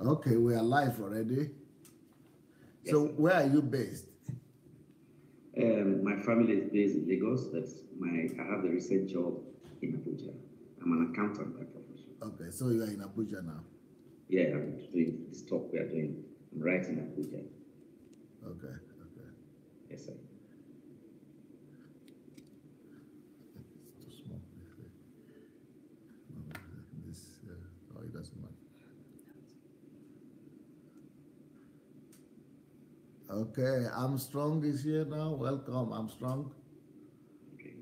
Okay, we are live already. Yes, So sir. where are you based? My family is based in Lagos, but I have a recent job in Abuja. I'm an accountant by profession. Okay, so you are in Abuja now. Yeah, I'm doing this talk we are doing. I'm right in Abuja. Okay, okay. Yes, sir. It's too small. This, oh, it doesn't matter. Okay, Armstrong is here now. Welcome, Armstrong. Okay.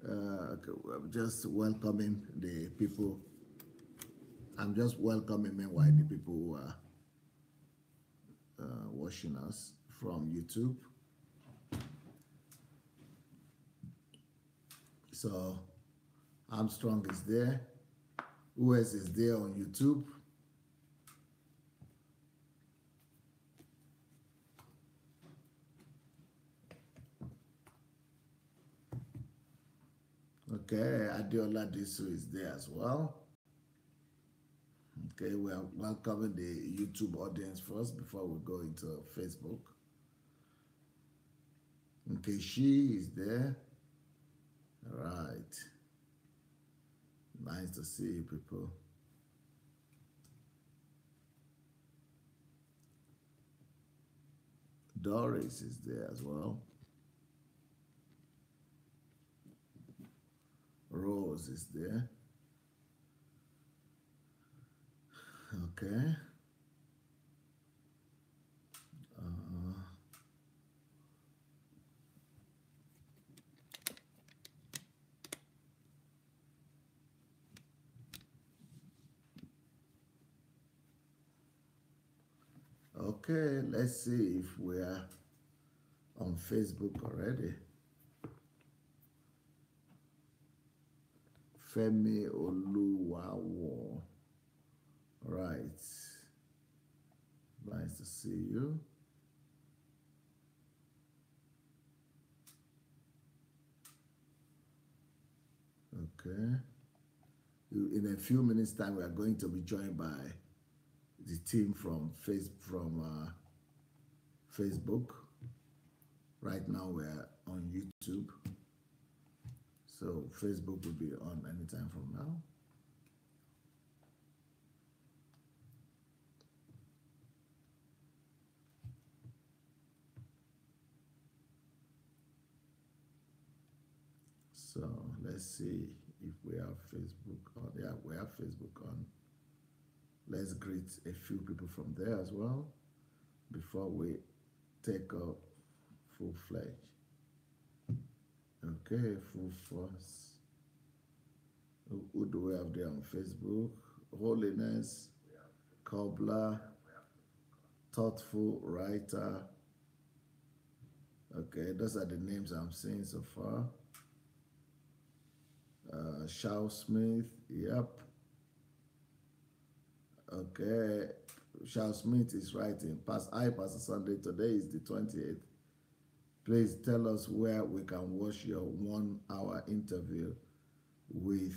Okay, I'm just welcoming the people. I'm just welcoming meanwhile the people who are watching us from YouTube. So Armstrong is there. Who else is there on YouTube? Okay, Adiola Disu is there as well. Okay, we are welcoming the YouTube audience first before we go into Facebook. Okay, she is there. All right. Nice to see you people. Doris is there as well. Rose is there. Okay. Uh, okay, let's see if we are on Facebook already. Femi Oluwawo. Right. Nice to see you. Okay. In a few minutes' time, we are going to be joined by the team from Facebook. Right now, we're on YouTube, so Facebook will be on anytime from now. So let's see if we have Facebook on. Yeah, we have Facebook on. Let's greet a few people from there as well before we take up full fledged. Okay, full force. Who do we have there on Facebook? Holiness, cobbler, thoughtful writer. Okay, those are the names I'm seeing so far. Shaw Smith, yep. Okay, Shaw Smith is writing. Pastor Sunday, today is the 28th. Please tell us where we can watch your 1 hour interview with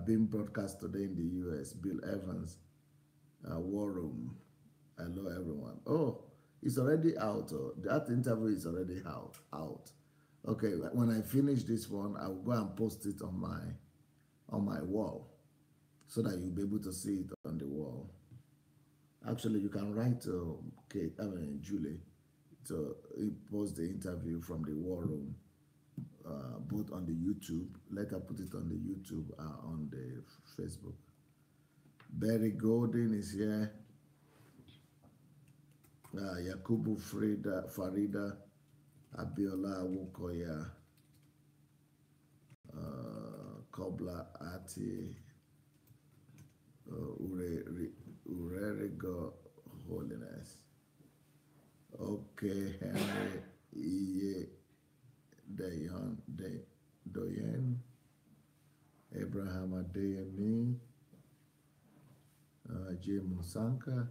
being broadcast today in the US. Bill Evans, War Room. Hello, everyone. Oh, it's already out. Oh, that interview is already out. Okay, when I finish this one, I will go and post it on my wall so that you'll be able to see it on the wall. Actually, you can write to Julie to post the interview from the War Room, both on the YouTube. Let her put it on the YouTube, on the Facebook. Barry Golden is here. Yakubu Farida, Abiola Wukoya, Kobla Ati, Urerigo Holiness. Okay, Henry Iye Doyen, Abraham Adeyemi, J. Musanka.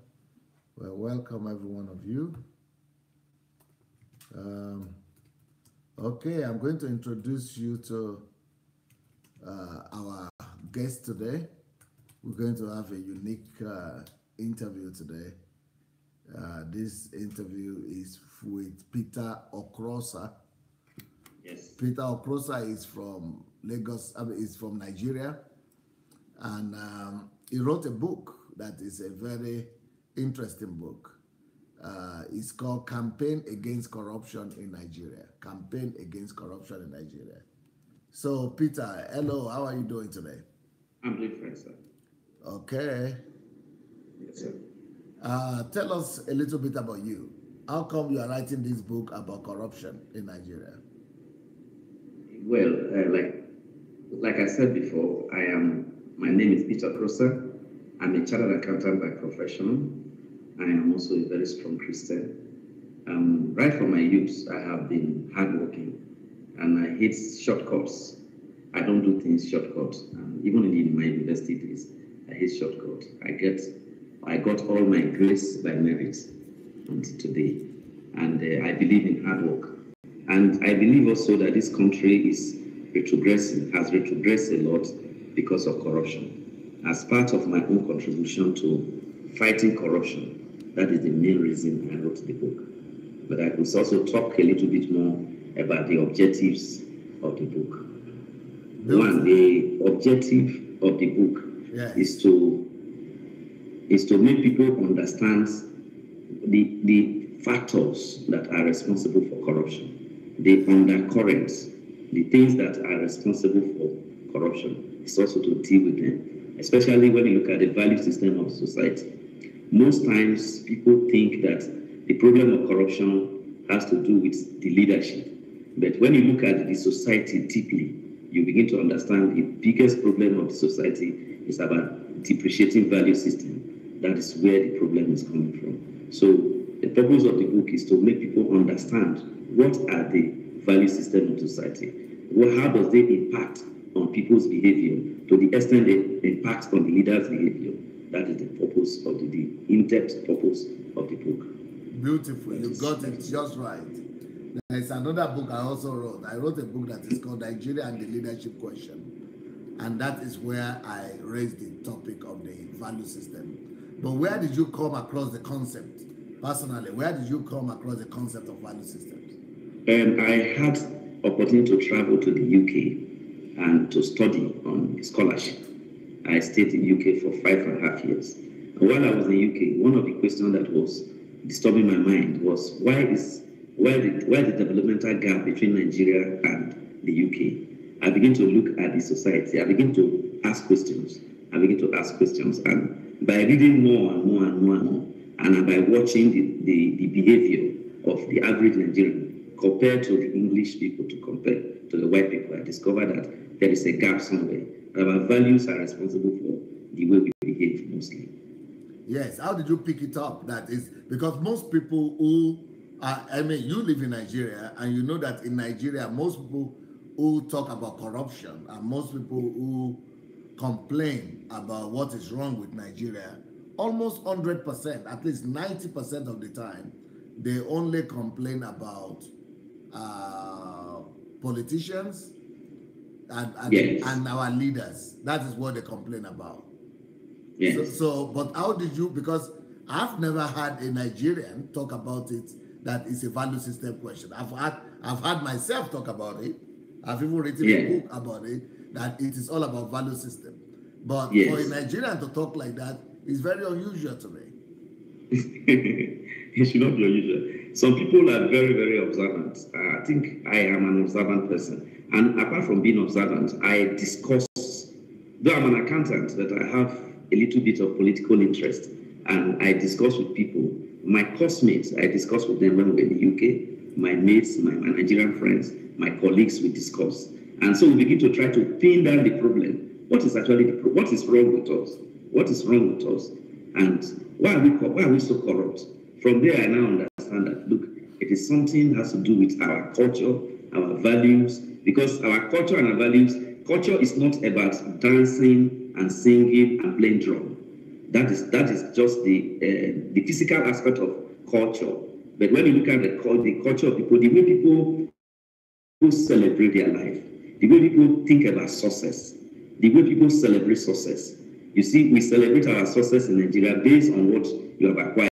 Well, welcome every one of you. Okay, I'm going to introduce you to our guest today. We're going to have a unique interview today. This interview is with Peter Okrosa. Yes. Peter Okrosa is from Lagos, is from Nigeria, and he wrote a book that is a very interesting book. It's called Campaign Against Corruption in Nigeria. Campaign Against Corruption in Nigeria. So, Peter, hello, how are you doing today? I'm doing fine, sir. Okay. Yes, sir. Tell us a little bit about you. How come you are writing this book about corruption in Nigeria? Well, like I said before, my name is Peter Okrosa. I'm a chartered accountant by profession. I am also a very strong Christian. Right from my youth, I have been hardworking, and I hate shortcuts. I don't do things shortcuts. Even in my university days, I hate shortcuts. I got all my grades by merit until today, and I believe in hard work. And I believe also that this country is retrogressing, has retrogressed a lot because of corruption. As part of my own contribution to fighting corruption, that is the main reason I wrote the book. But I could also talk a little bit more about the objectives of the book. One, the objective of the book is to make people understand the factors that are responsible for corruption, the undercurrents, the things that are responsible for corruption. It's also to deal with them, especially when you look at the value system of society. Most times people think that the problem of corruption has to do with the leadership. But when you look at the society deeply, you begin to understand the biggest problem of the society is about depreciating value system. That is where the problem is coming from. So the purpose of the book is to make people understand what are the value system of society. How does they impact on people's behavior to the extent they impact on the leader's behavior. That is the purpose of the in-depth purpose of the book. Beautiful, you got it just right. There's another book I also wrote. I wrote a book that is called Nigeria and the Leadership Question. And that is where I raised the topic of the value system. But where did you come across the concept? Personally, where did you come across the concept of value systems? I had opportunity to travel to the UK and to study on scholarship. I stayed in the UK for 5.5 years. And while I was in the UK, one of the questions that was disturbing my mind was why the developmental gap between Nigeria and the UK? I began to look at the society. I began to ask questions. And by reading more and more and more and more, and by watching the behavior of the average Nigerian compared to the English people, to compare to the white people, I discovered that there is a gap somewhere. Our values are responsible for the way we behave mostly. Yes. How did you pick it up? That is because most people who are, you live in Nigeria, and you know that in Nigeria, most people who talk about corruption and most people who complain about what is wrong with Nigeria, almost 100%, at least 90% of the time, they only complain about politicians and our leaders. That is what they complain about. Yes. But how did you, because I've never had a Nigerian talk about it, that is a value system question. I've had myself talk about it. I've even written a book about it, that it is all about value system. But for a Nigerian to talk like that is very unusual to me. It should not be unusual. Some people are very, very observant. I think I am an observant person. And apart from being observant, I discuss, though I'm an accountant, but I have a little bit of political interest. And I discuss with people. My classmates, I discuss with them when we're in the UK. My mates, my Nigerian friends, my colleagues, we discuss. And so we begin to try to pin down the problem. What is actually what is wrong with us? What is wrong with us? And why are we so corrupt? From there, I now understand that, look, it is something that has to do with our culture, our values, because our culture and our values, culture is not about dancing and singing and playing drum. That is just the physical aspect of culture. But when you look at the culture of people, the way people celebrate their life, the way people think about success, the way people celebrate success, You see, we celebrate our success in Nigeria based on what you have acquired.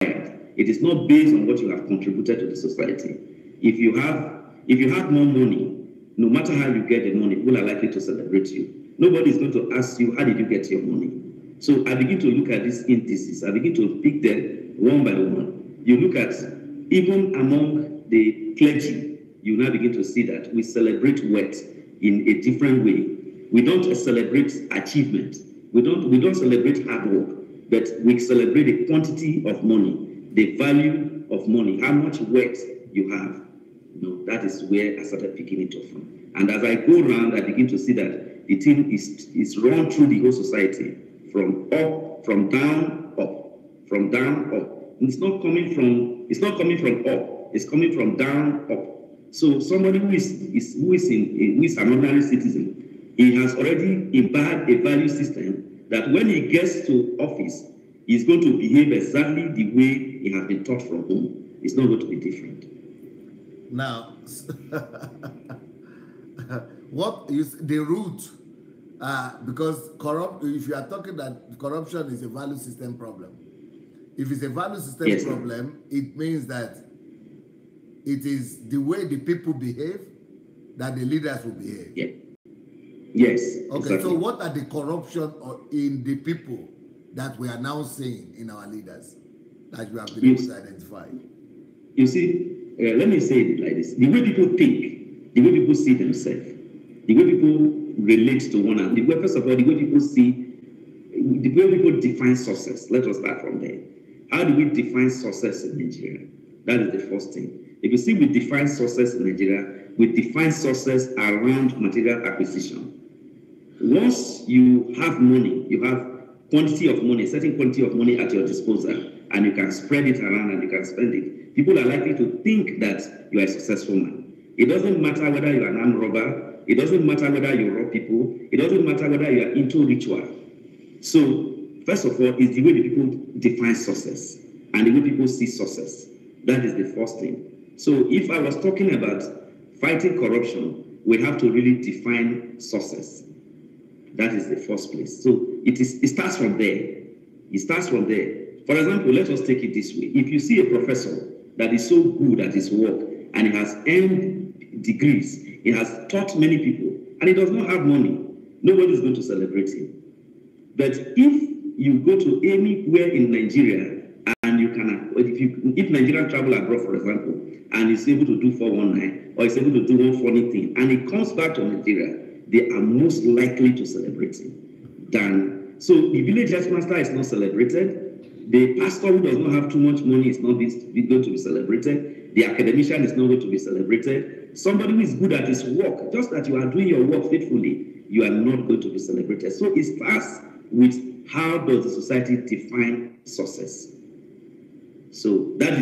It is not based on what you have contributed to the society. If you have more money, no matter how you get the money, people are likely to celebrate you. Nobody is going to ask you, how did you get your money? So I begin to look at these indices. I begin to pick them one by one. You look at, even among the clergy, you now begin to see that we celebrate wealth in a different way. We don't celebrate achievement. We don't celebrate hard work, but we celebrate the quantity of money, the value of money, how much wealth you have. That is where I started picking it up from. And as I go around, I begin to see that the thing is run through the whole society, from up, from down, up, from down, up. It's not coming from up. It's coming from down, up. So somebody who is an ordinary citizen, he has already imbibed a value system that when he gets to office, he's going to behave exactly the way he has been taught from home. It's not going to be different. Now, what is the root? Because if you are talking that corruption is a value system problem, if it's a value system problem, it means that it is the way the people behave that the leaders will behave. Yeah. Yes. Okay, exactly. So what are the corruption in the people that we are now seeing in our leaders that you have been able to identify? You see, let me say it like this. The way people think, the way people see themselves, the way people relate to one another, first of all, the way people define success. Let us start from there. How do we define success in Nigeria? That is the first thing. If you see we define success in Nigeria, we define success around material acquisition. Once you have money, you have quantity of money, a certain quantity of money at your disposal, and you can spread it around and you can spend it, people are likely to think that you are a successful man. It doesn't matter whether you are an armed robber, it doesn't matter whether you rob people, it doesn't matter whether you are into ritual. So, first of all, it's the way the people define success and the way people see success. That is the first thing. So, if I was talking about fighting corruption, we have to really define success. That is the first place. So it starts from there. It starts from there. For example, let us take it this way. If you see a professor that is so good at his work and he has earned degrees, he has taught many people, and he does not have money, nobody is going to celebrate him. But if you go to anywhere in Nigeria and you can, if Nigerian travel abroad, for example, and is able to do 419 or is able to do one funny thing, and he comes back to Nigeria, they are most likely to celebrate him than. So the village headmaster is not celebrated. The pastor who does not have too much money is not going to be celebrated. The academician is not going to be celebrated. Somebody who is good at his work, just that you are doing your work faithfully, you are not going to be celebrated. So it starts with how does the society define success. So that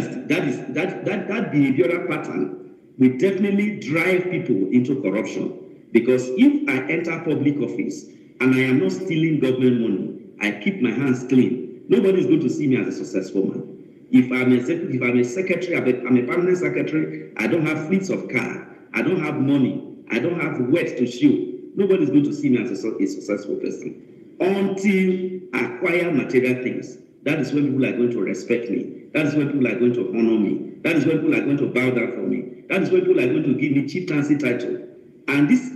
behavioral pattern will definitely drive people into corruption. Because if I enter public office and I am not stealing government money, I keep my hands clean, nobody is going to see me as a successful man. If I'm a secretary, I'm a permanent secretary, I don't have fleets of car, I don't have money, I don't have wealth to show, nobody is going to see me as a successful person. Until I acquire material things, that is when people are going to respect me. That is when people are going to honor me. That is when people are going to bow down for me. That is when people are going to give me chieftaincy title. And this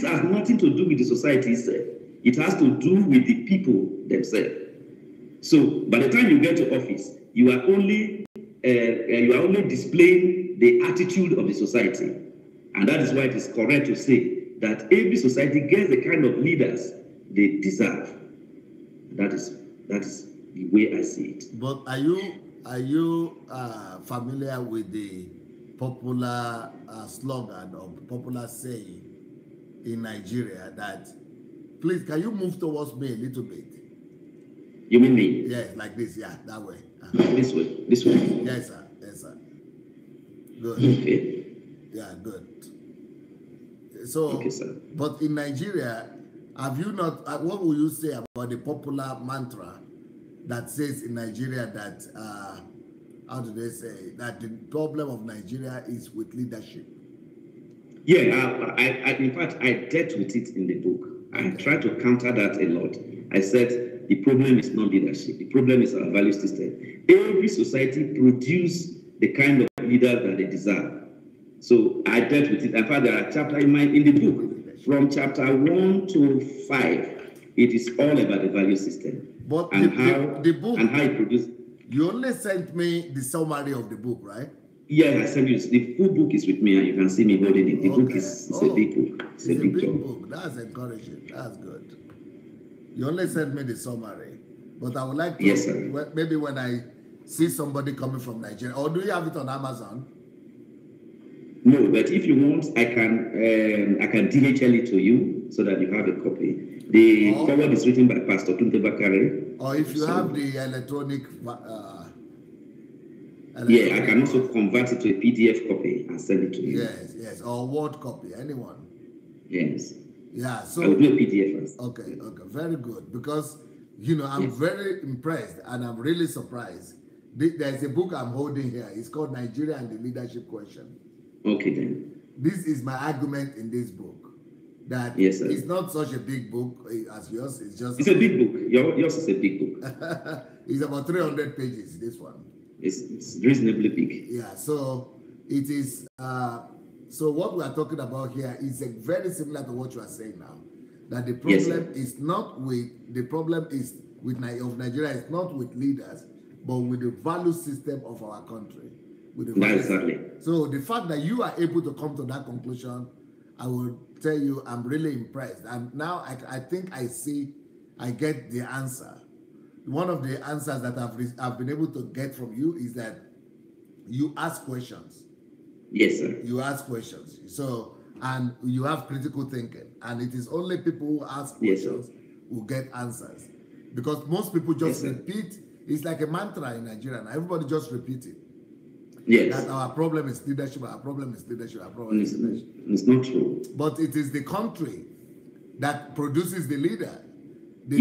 has nothing to do with the society itself. It has to do with the people themselves. So by the time you get to office, you are only displaying the attitude of the society. And that is why it is correct to say that every society gets the kind of leaders they deserve. That is the way I see it. But are you familiar with the popular slogan or popular saying in Nigeria that, please, can you move towards me a little bit? You mean me? Yes, like this, yeah, that way. This way. Yes, sir. Yes, sir. Good. Okay. Yeah, good. So, okay, sir. But in Nigeria, have you not, what will you say about the popular mantra that says in Nigeria that, how do they say, that the problem of Nigeria is with leadership? Yeah, in fact, I dealt with it in the book. I try to counter that a lot. I said, the problem is not leadership. The problem is our value system. Every society produces the kind of leaders that they deserve. So I dealt with it. In fact, there are chapters in the book, from chapter 1 to 5, it is all about the value system. But and the book, and how it produces. You only sent me the summary of the book, right? Yeah, I sent you. The full book is with me, and you can see me holding it. The book is a big book. It's a big book. That's encouraging. That's good. You only sent me the summary, but I would like to. Yes, sir. Maybe when I see somebody coming from Nigeria, or do you have it on Amazon? No, but if you want, I can DHL it to you so that you have a copy. The forward is written by Pastor Tunde Bakare. Or if you have the electronic. Yeah, I can also convert it to a PDF copy and send it to you. Yes, or Word copy, anyone. Yes. Yeah, so I will do a PDF first. Okay, very good. Because I'm very impressed and I'm really surprised. There's a book I'm holding here. It's called Nigeria and the Leadership Question. Okay then. This is my argument in this book. That yes, it's not such a big book as yours. It's a big book. Yours is a big book. It's about 300 pages, this one. It's reasonably big. Yeah, so it is. So what we are talking about here is very similar to what you are saying now. That the problem is not with Nigeria. It's not with leaders, but with the value system of our country. Exactly. So the fact that you are able to come to that conclusion, I will tell you, I'm really impressed. And now I think I get the answer. One of the answers that I've been able to get from you is that you ask questions. Yes, sir. You ask questions. So, and you have critical thinking. And it is only people who ask questions who get answers. Because most people just repeat. It's like a mantra in Nigeria. And everybody just repeats it. Yes. That our problem is leadership, our problem is leadership, our problem is leadership. It's not true. But it is the country that produces the leader. The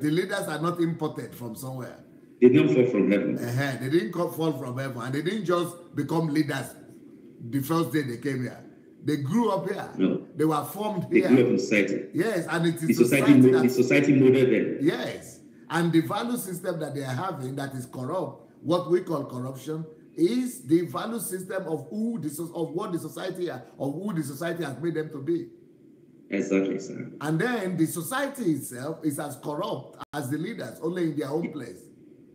leaders are not imported from somewhere. They didn't fall from heaven. They didn't fall from heaven. And they didn't just become leaders the first day they came here. They grew up here. No. They were formed here. They grew up in society. Yes, and it is the society molded them. Yes. And the value system that they are having that is corrupt, what we call corruption, is the value system of who the society has made them to be. Exactly, sir. And then the society itself is as corrupt as the leaders, only in their own place.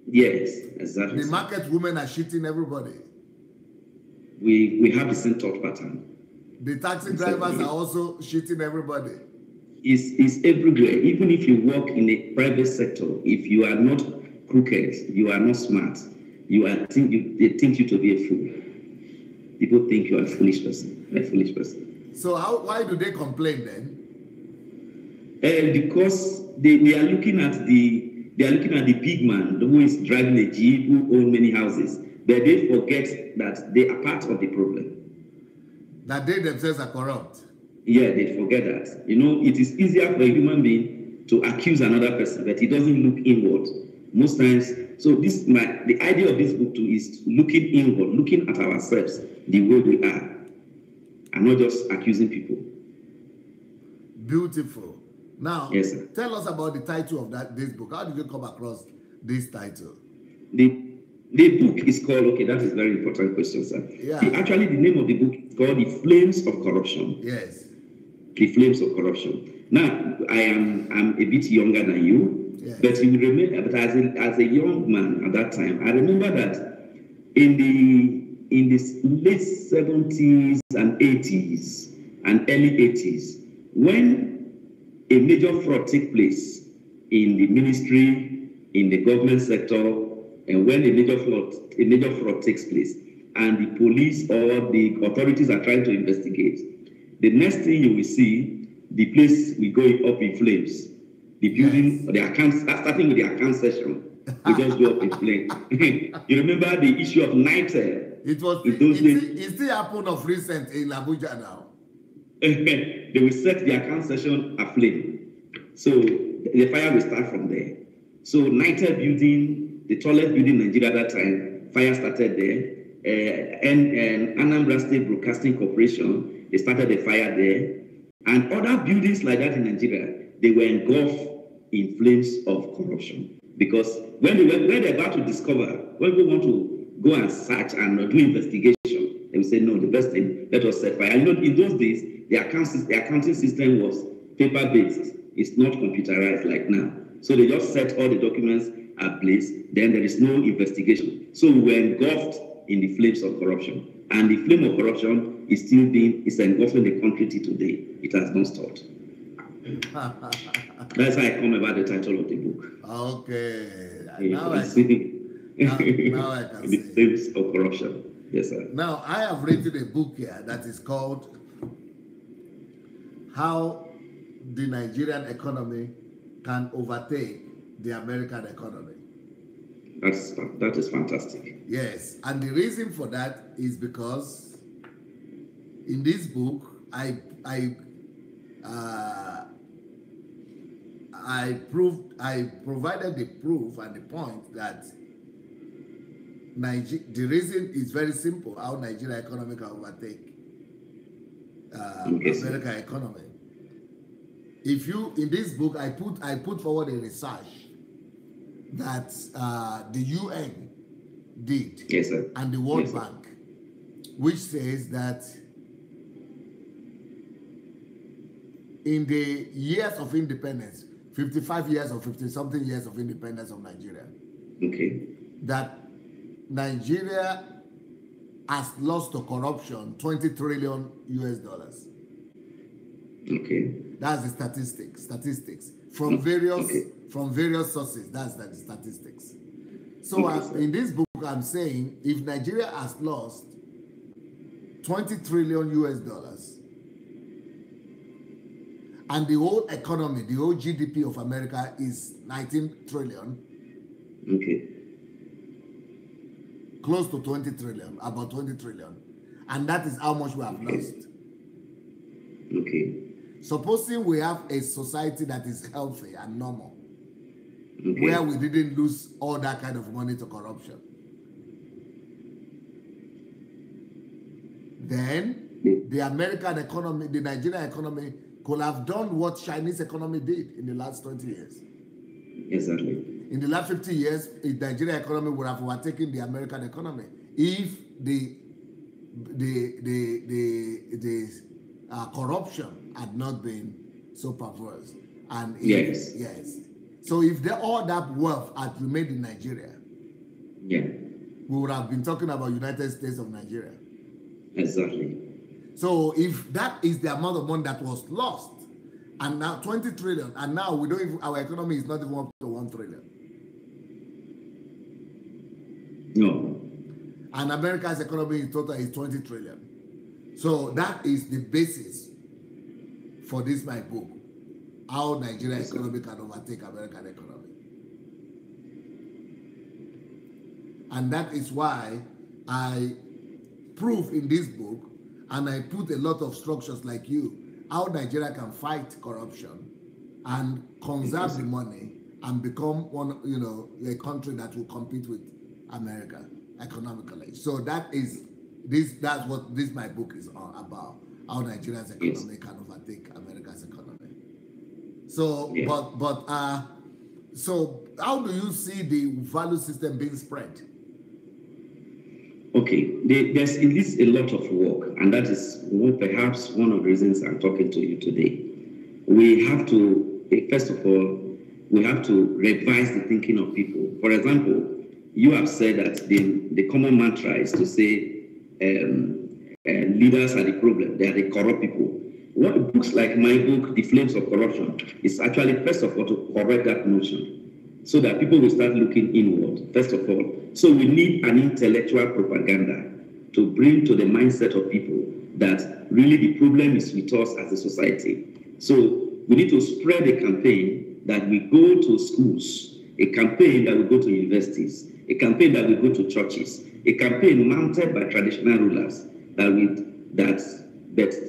Yes, exactly. The market women are cheating everybody. We have the same thought pattern. The taxi drivers are also cheating everybody. It's everywhere. Even if you work in a private sector, if you are not crooked, you are not smart, they think you to be a fool. People think you are a foolish person. A foolish person. So why do they complain then? Because they are looking at the big man who is driving a jeep, who owns many houses, but they forget that they are part of the problem. That they themselves are corrupt. Yeah, they forget that. It is easier for a human being to accuse another person, but he doesn't look inward most times. So the idea of this book too is looking inward, looking at ourselves the way we are, and not just accusing people. Beautiful. Now, yes, sir. Tell us about the title of this book. How did you come across this title? The book is called, that is a very important question, sir. Yeah. Actually, the name of the book is called The Flames of Corruption. Yes. The Flames of Corruption. Now, I'm a bit younger than you, yes. But you remember that as a young man at that time, I remember that in the late 70s and 80s and early 80s, when a major fraud takes place in the ministry, in the government sector, and when a major fraud takes place, and the police or the authorities are trying to investigate, the next thing you will see, the place will go up in flames. The building, the accounts, starting with the account session, will just go up in flames. You remember the issue of NITEL? It still happened of recent in Abuja now. They will set the account session aflame. So the fire will start from there. So NITEL building, the tallest building in Nigeria at that time, fire started there. And Anambra State Broadcasting Corporation, they started the fire there. And other buildings like that in Nigeria, they were engulfed in flames of corruption. Because when they're about to discover, when people want to go and search and do investigation, they will say, no, the best thing, let us set fire. And in those days, the accounting system was paper-based. It's not computerized like now. So they just set all the documents ablaze, then there is no investigation. So we were engulfed in the flames of corruption. And the flame of corruption is still engulfing the country till today. It has not stopped. That's how I come about the title of the book. Okay. Now I see. Now I can the flames of corruption. Yes, sir. Now, I have written a book here that is called How the Nigerian Economy Can Overtake the American Economy. That is fantastic. Yes, and the reason for that is because in this book, I provided the proof and the point that the reason is very simple, how Nigeria economy can overtake American economy. If you, in this book, I put forward a research that the UN did, yes, sir, and the World Bank, which says that in the years of independence, 55 years or 50-something years of independence of Nigeria, that Nigeria has lost to corruption 20 trillion US dollars. That's the statistics from various sources. That's the statistics. So in this book, I'm saying if Nigeria has lost 20 trillion US dollars, and the whole economy, the whole GDP of America is 19 trillion. Close to 20 trillion, about 20 trillion. And that is how much we have lost. Supposing we have a society that is healthy and normal, where we didn't lose all that kind of money to corruption, then the American economy, the Nigerian economy could have done what Chinese economy did in the last 20 years. Exactly. In the last 50 years, the Nigerian economy would have overtaken the American economy if the corruption had not been so perverse. And yes. So if all that wealth had remained in Nigeria, we would have been talking about United States of Nigeria. Exactly. So if that is the amount of money that was lost, and now 20 trillion, and now we don't even, our economy is not even up to 1 trillion. No. And America's economy in total is 20 trillion. So that is the basis for this my book, How Nigeria Economy Can Overtake American Economy. And that is why I prove in this book, and I put a lot of structures like you, how Nigeria can fight corruption and conserve the money and become a country that will compete with America economically. So that's what my book is about, how Nigeria's economy can overtake America's economy. So, so how do you see the value system being spread? There's at least a lot of work, and that is perhaps one of the reasons I'm talking to you today. We have to, first of all, we have to revise the thinking of people. For example, you have said that the common mantra is to say leaders are the problem, they are the corrupt people. What books like my book, The Flames of Corruption, is actually, first of all, to correct that notion, so that people will start looking inward, first of all. So we need an intellectual propaganda to bring to the mindset of people that really the problem is with us as a society. So we need to spread a campaign that we go to schools, a campaign that we go to universities, a campaign that we go to churches, a campaign mounted by traditional rulers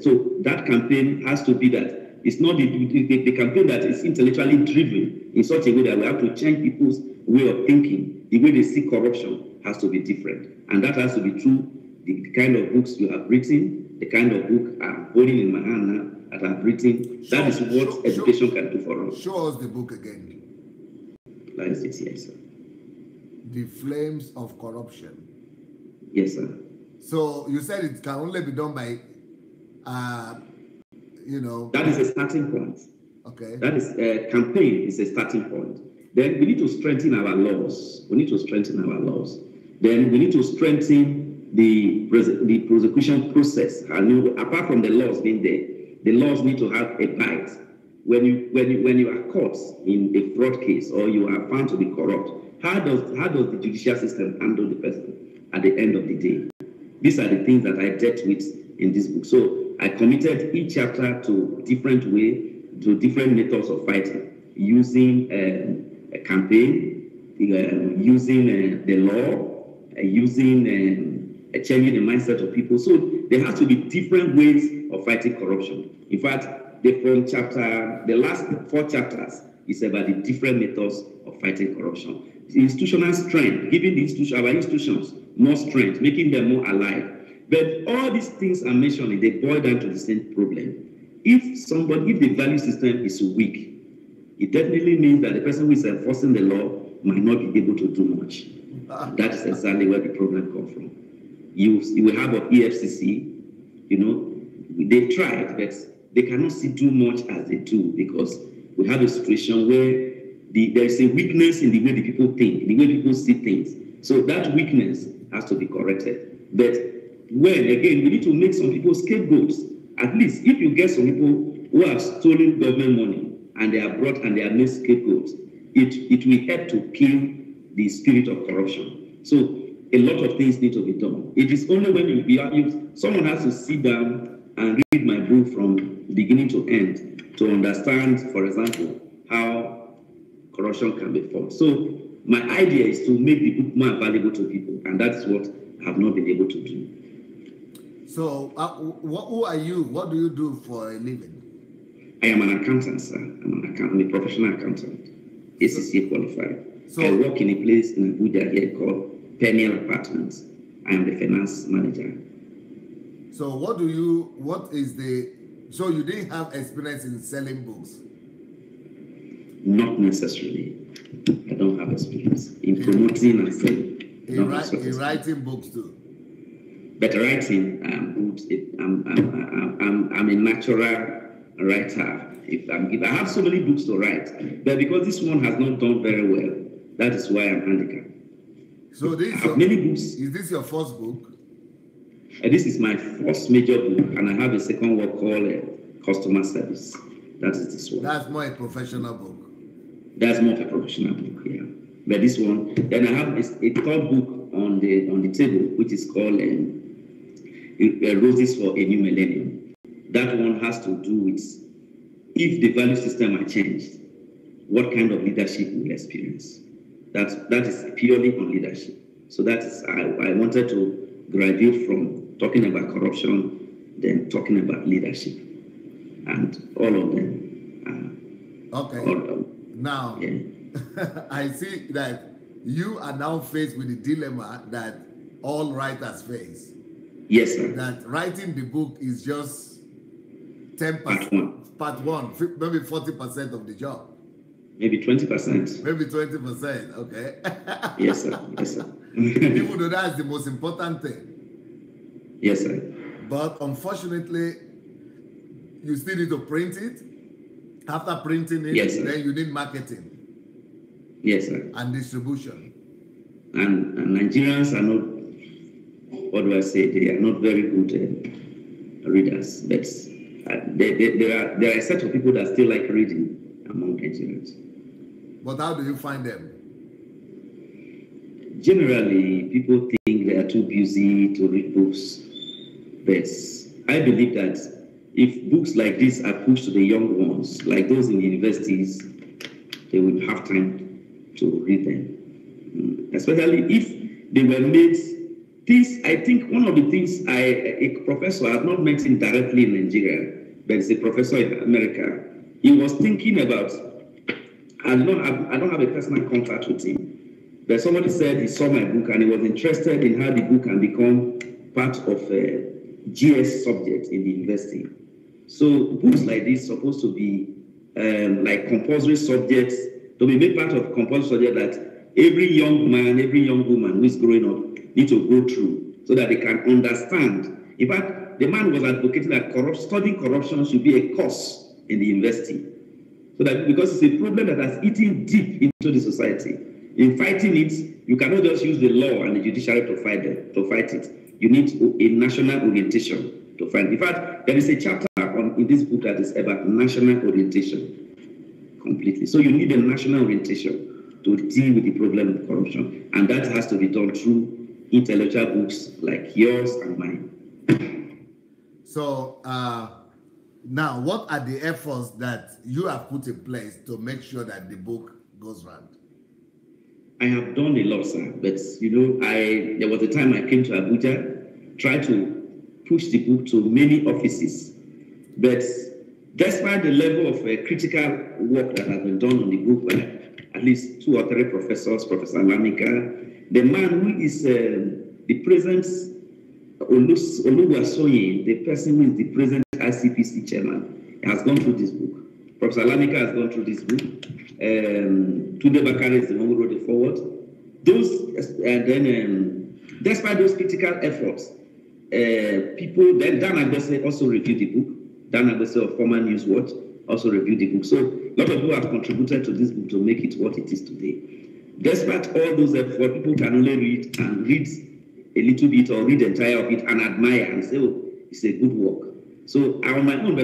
so that campaign has to be that it's not the campaign that is intellectually driven in such a way that we have to change people's way of thinking. The way they see corruption has to be different. And that has to be through the kind of books you have written, the kind of book I'm holding in my hand now that I've written. That is what education can do for us. Show us the book again. That is it, yes, sir. The Flames of Corruption. Yes, sir. So you said it can only be done by, you know. That is a starting point. Okay. That is a campaign is a starting point. Then we need to strengthen our laws. We need to strengthen our laws. Then we need to strengthen the prosecution process. And apart from the laws being there, the laws need to have a bite. When you are caught in a fraud case or you are found to be corrupt, how does the judicial system handle the person at the end of the day? These are the things that I dealt with in this book. So I committed each chapter to different methods of fighting, using a campaign, using the law, using changing the mindset of people. So there has to be different ways of fighting corruption. In fact, the last 4 chapters is about the different methods of fighting corruption. The institutional strength, giving our institutions more strength, making them more alive. But all these things I'm mentioning, they boil down to the same problem. If the value system is weak, it definitely means that the person who is enforcing the law might not be able to do much. That is exactly where the problem comes from. You will have an EFCC, they tried, but they cannot do much as they do because we have a situation where there is a weakness in the way the people think, the way people see things. So that weakness has to be corrected. But again, we need to make some people scapegoats. At least if you get some people who have stolen government money and they are brought and they are made scapegoats, it will help to kill the spirit of corruption. So a lot of things need to be done. It is only when someone has to sit down and read my book from beginning to end to understand, for example, how corruption can be fought. So my idea is to make the book more valuable to people, and that's what I have not been able to do. So who are you? What do you do for a living? I am an accountant, sir. I'm a professional accountant, ACCA qualified. So I work in a place in Abuja here called Peniel Apartments. I am the finance manager. So so you didn't have experience in selling books? Not necessarily. I don't have experience in promoting and selling. In writing books too? But writing, I'm a natural writer. If I have so many books to write, but because this one has not done very well, that is why I'm handicapped. So I have many books. Is this your first book? This is my first major book, and I have a second one called Customer Service. That is this one. That's more a professional book. That's more of a professional book, yeah. But this one, then I have a third book on the table, which is called Roses for a New Millennium. That one has to do with if the value system are changed, what kind of leadership we will experience. That is purely on leadership. So that is I wanted to graduate from talking about corruption, then talking about leadership, and all of them. Okay. Now, yeah. I see that you are now faced with the dilemma that all writers face. Yes, sir. That writing the book is just 10%, part one, maybe 40% of the job. Maybe 20%. Maybe 20%, okay. Yes, sir. Yes, sir. Even though that's the most important thing. Yes, sir. But unfortunately, you still need to print it. After printing it, yes, then you need marketing. Yes, sir. And distribution. And Nigerians are not, what do I say, they are not very good readers. But there are a set of people that still like reading among Nigerians. But how do you find them? Generally, people think they are too busy to read books. But I believe that if books like this are pushed to the young ones, like those in the universities, they will have time to read them. Especially if they were made this. I think one of the things a professor, I have not met him directly in Nigeria, but it's a professor in America. He was thinking about, I don't have a personal contact with him, but somebody said he saw my book and he was interested in how the book can become part of GS subject in the university. So books like this supposed to be like compulsory subjects, to be made part of compulsory subject that every young man, every young woman who is growing up need to go through so that they can understand. In fact, the man was advocating that studying corruption should be a course in the university. So that because it's a problem that has eaten deep into the society. In fighting it, you cannot just use the law and the judiciary to fight it. You need a national orientation to fight. In fact, there is a chapter in this book that is about national orientation completely. So you need a national orientation to deal with the problem of corruption. And that has to be done through intellectual books like yours and mine. So now, what are the efforts that you have put in place to make sure that the book goes round? I have done a lot, sir. But there was a time I came to Abuja, tried to push the book to many offices. But despite the level of critical work that has been done on the book by at least 2 or 3 professors, Professor Lamika, the man who is the present Oluwasoyin, the person who is the present ICPC chairman, has gone through this book. Professor Lamika has gone through this book. Tunde Bakare is the one who wrote it forward. Despite those critical efforts, people, then Dan Agbese also reviewed the book. Dan Agbese of former News Watch also reviewed the book. So a lot of people have contributed to this book to make it what it is today. Despite all those efforts, people can only read a little bit or read the entire of it and admire and say, oh, it's a good work. So on my own,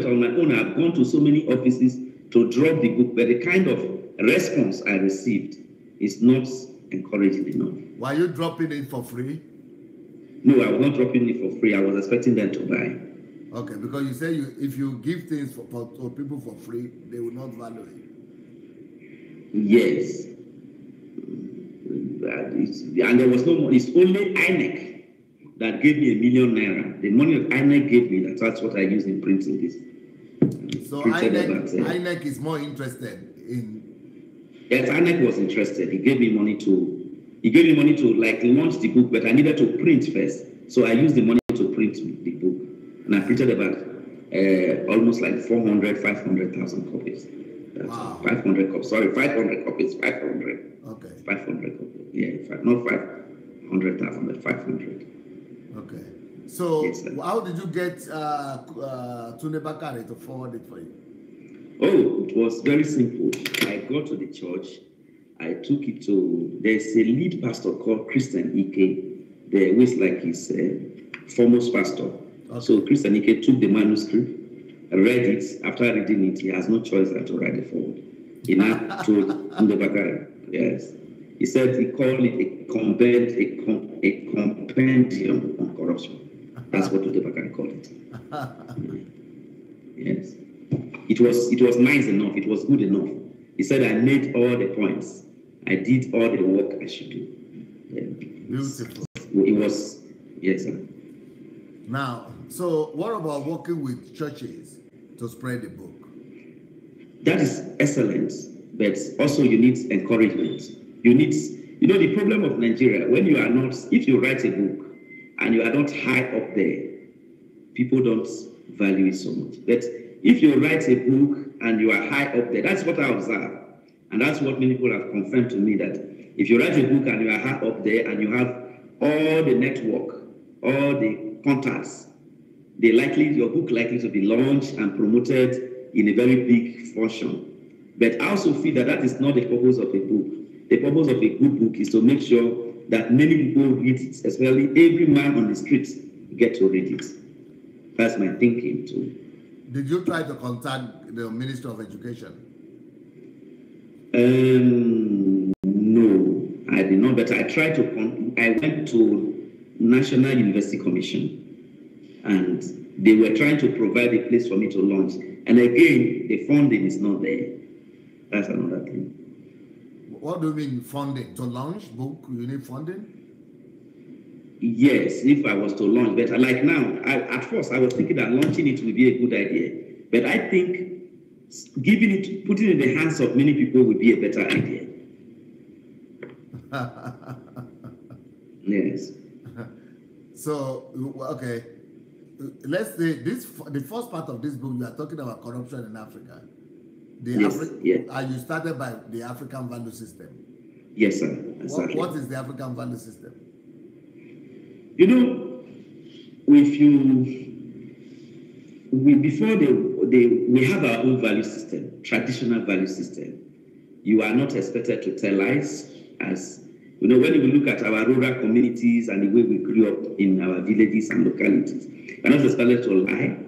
I've gone to so many offices to drop the book, but the kind of response I received is not encouraging enough. Were you dropping it for free? No, I was not dropping it for free. I was expecting them to buy. Okay, because you say if you give things for people for free, they will not value it. Yes. And there was no money. It's only INEC that gave me #1 million. The money that INEC gave me, that's what I used in printing this. So INEC is more interested in. Yes, INEC was interested. He gave me money to like launch the book, but I needed to print first. So I used the money to print the book, and I printed about almost like 500,000 copies. Wow. 500 copies. Sorry, 500 copies. 500. Okay. 500 copies. Yeah, not 500,000, but 500. Okay. So yes, how did you get Tunde Bakare to forward it for you? Oh, it was very simple. I got to the church. I took it to, there's a lead pastor called Christian Ike, who is like his foremost pastor. Okay. So Christian Ike took the manuscript, read it. After reading it, he has no choice than to write it forward. He now told Tunde Bakare, yes. He said he called it a compendium on corruption. That's what Tunde Bakare called it. Yes. It was nice enough. It was good enough. He said I made all the points. I did all the work I should do. Yeah. Beautiful. It was, yes, sir. Now, so what about working with churches to spread the book? That is excellent, but also you need encouragement. You need, the problem of Nigeria, when you are not, if you write a book and you are not high up there, people don't value it so much. But if you write a book and you are high up there, that's what I observe. And that's what many people have confirmed to me, that if you write a book and you are high up there and you have all the network, all the contacts, your book likely to be launched and promoted in a very big fashion. But I also feel that is not the purpose of a book. The purpose of a good book is to make sure that many people read it, especially every man on the street get to read it. That's my thinking too. Did you try to contact the Minister of Education? No, I did not, but I tried to, I went to National University Commission and they were trying to provide a place for me to launch. And again, the funding is not there. That's another thing. What do you mean funding? To launch book, you need funding? Yes, if I was to launch, but like now, at first I was thinking that launching it would be a good idea. But I think putting it in the hands of many people would be a better idea. Yes. So, okay, let's say this, the first part of this book, you are talking about corruption in Africa. Yes, yes. You started by the African value system. Yes, sir. Exactly. What is the African value system? You know, we have our own value system, traditional value system. You are not expected to tell lies. As you know, when we look at our rural communities and the way we grew up in our villages and localities, we are not expected to lie.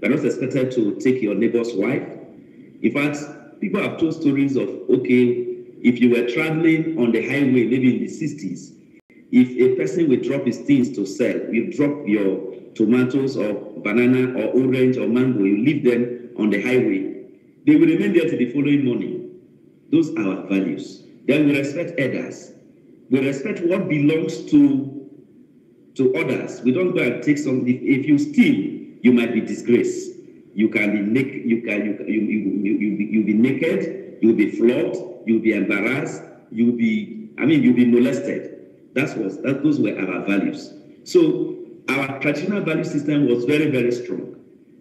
We are not expected to take your neighbor's wife. In fact, people have told stories of, okay, if you were traveling on the highway, maybe in the 60s, if a person will drop his things to sell, you drop your tomatoes or banana or orange or mango, you leave them on the highway, they will remain there till the following morning. Those are our values. Then we respect others. We respect what belongs to others. We don't go and take something. If you steal, you might be disgraced. You can be naked. You'll be naked. You'll be flogged. You'll be embarrassed. You'll be molested. Those were our values. So our traditional value system was very, very strong,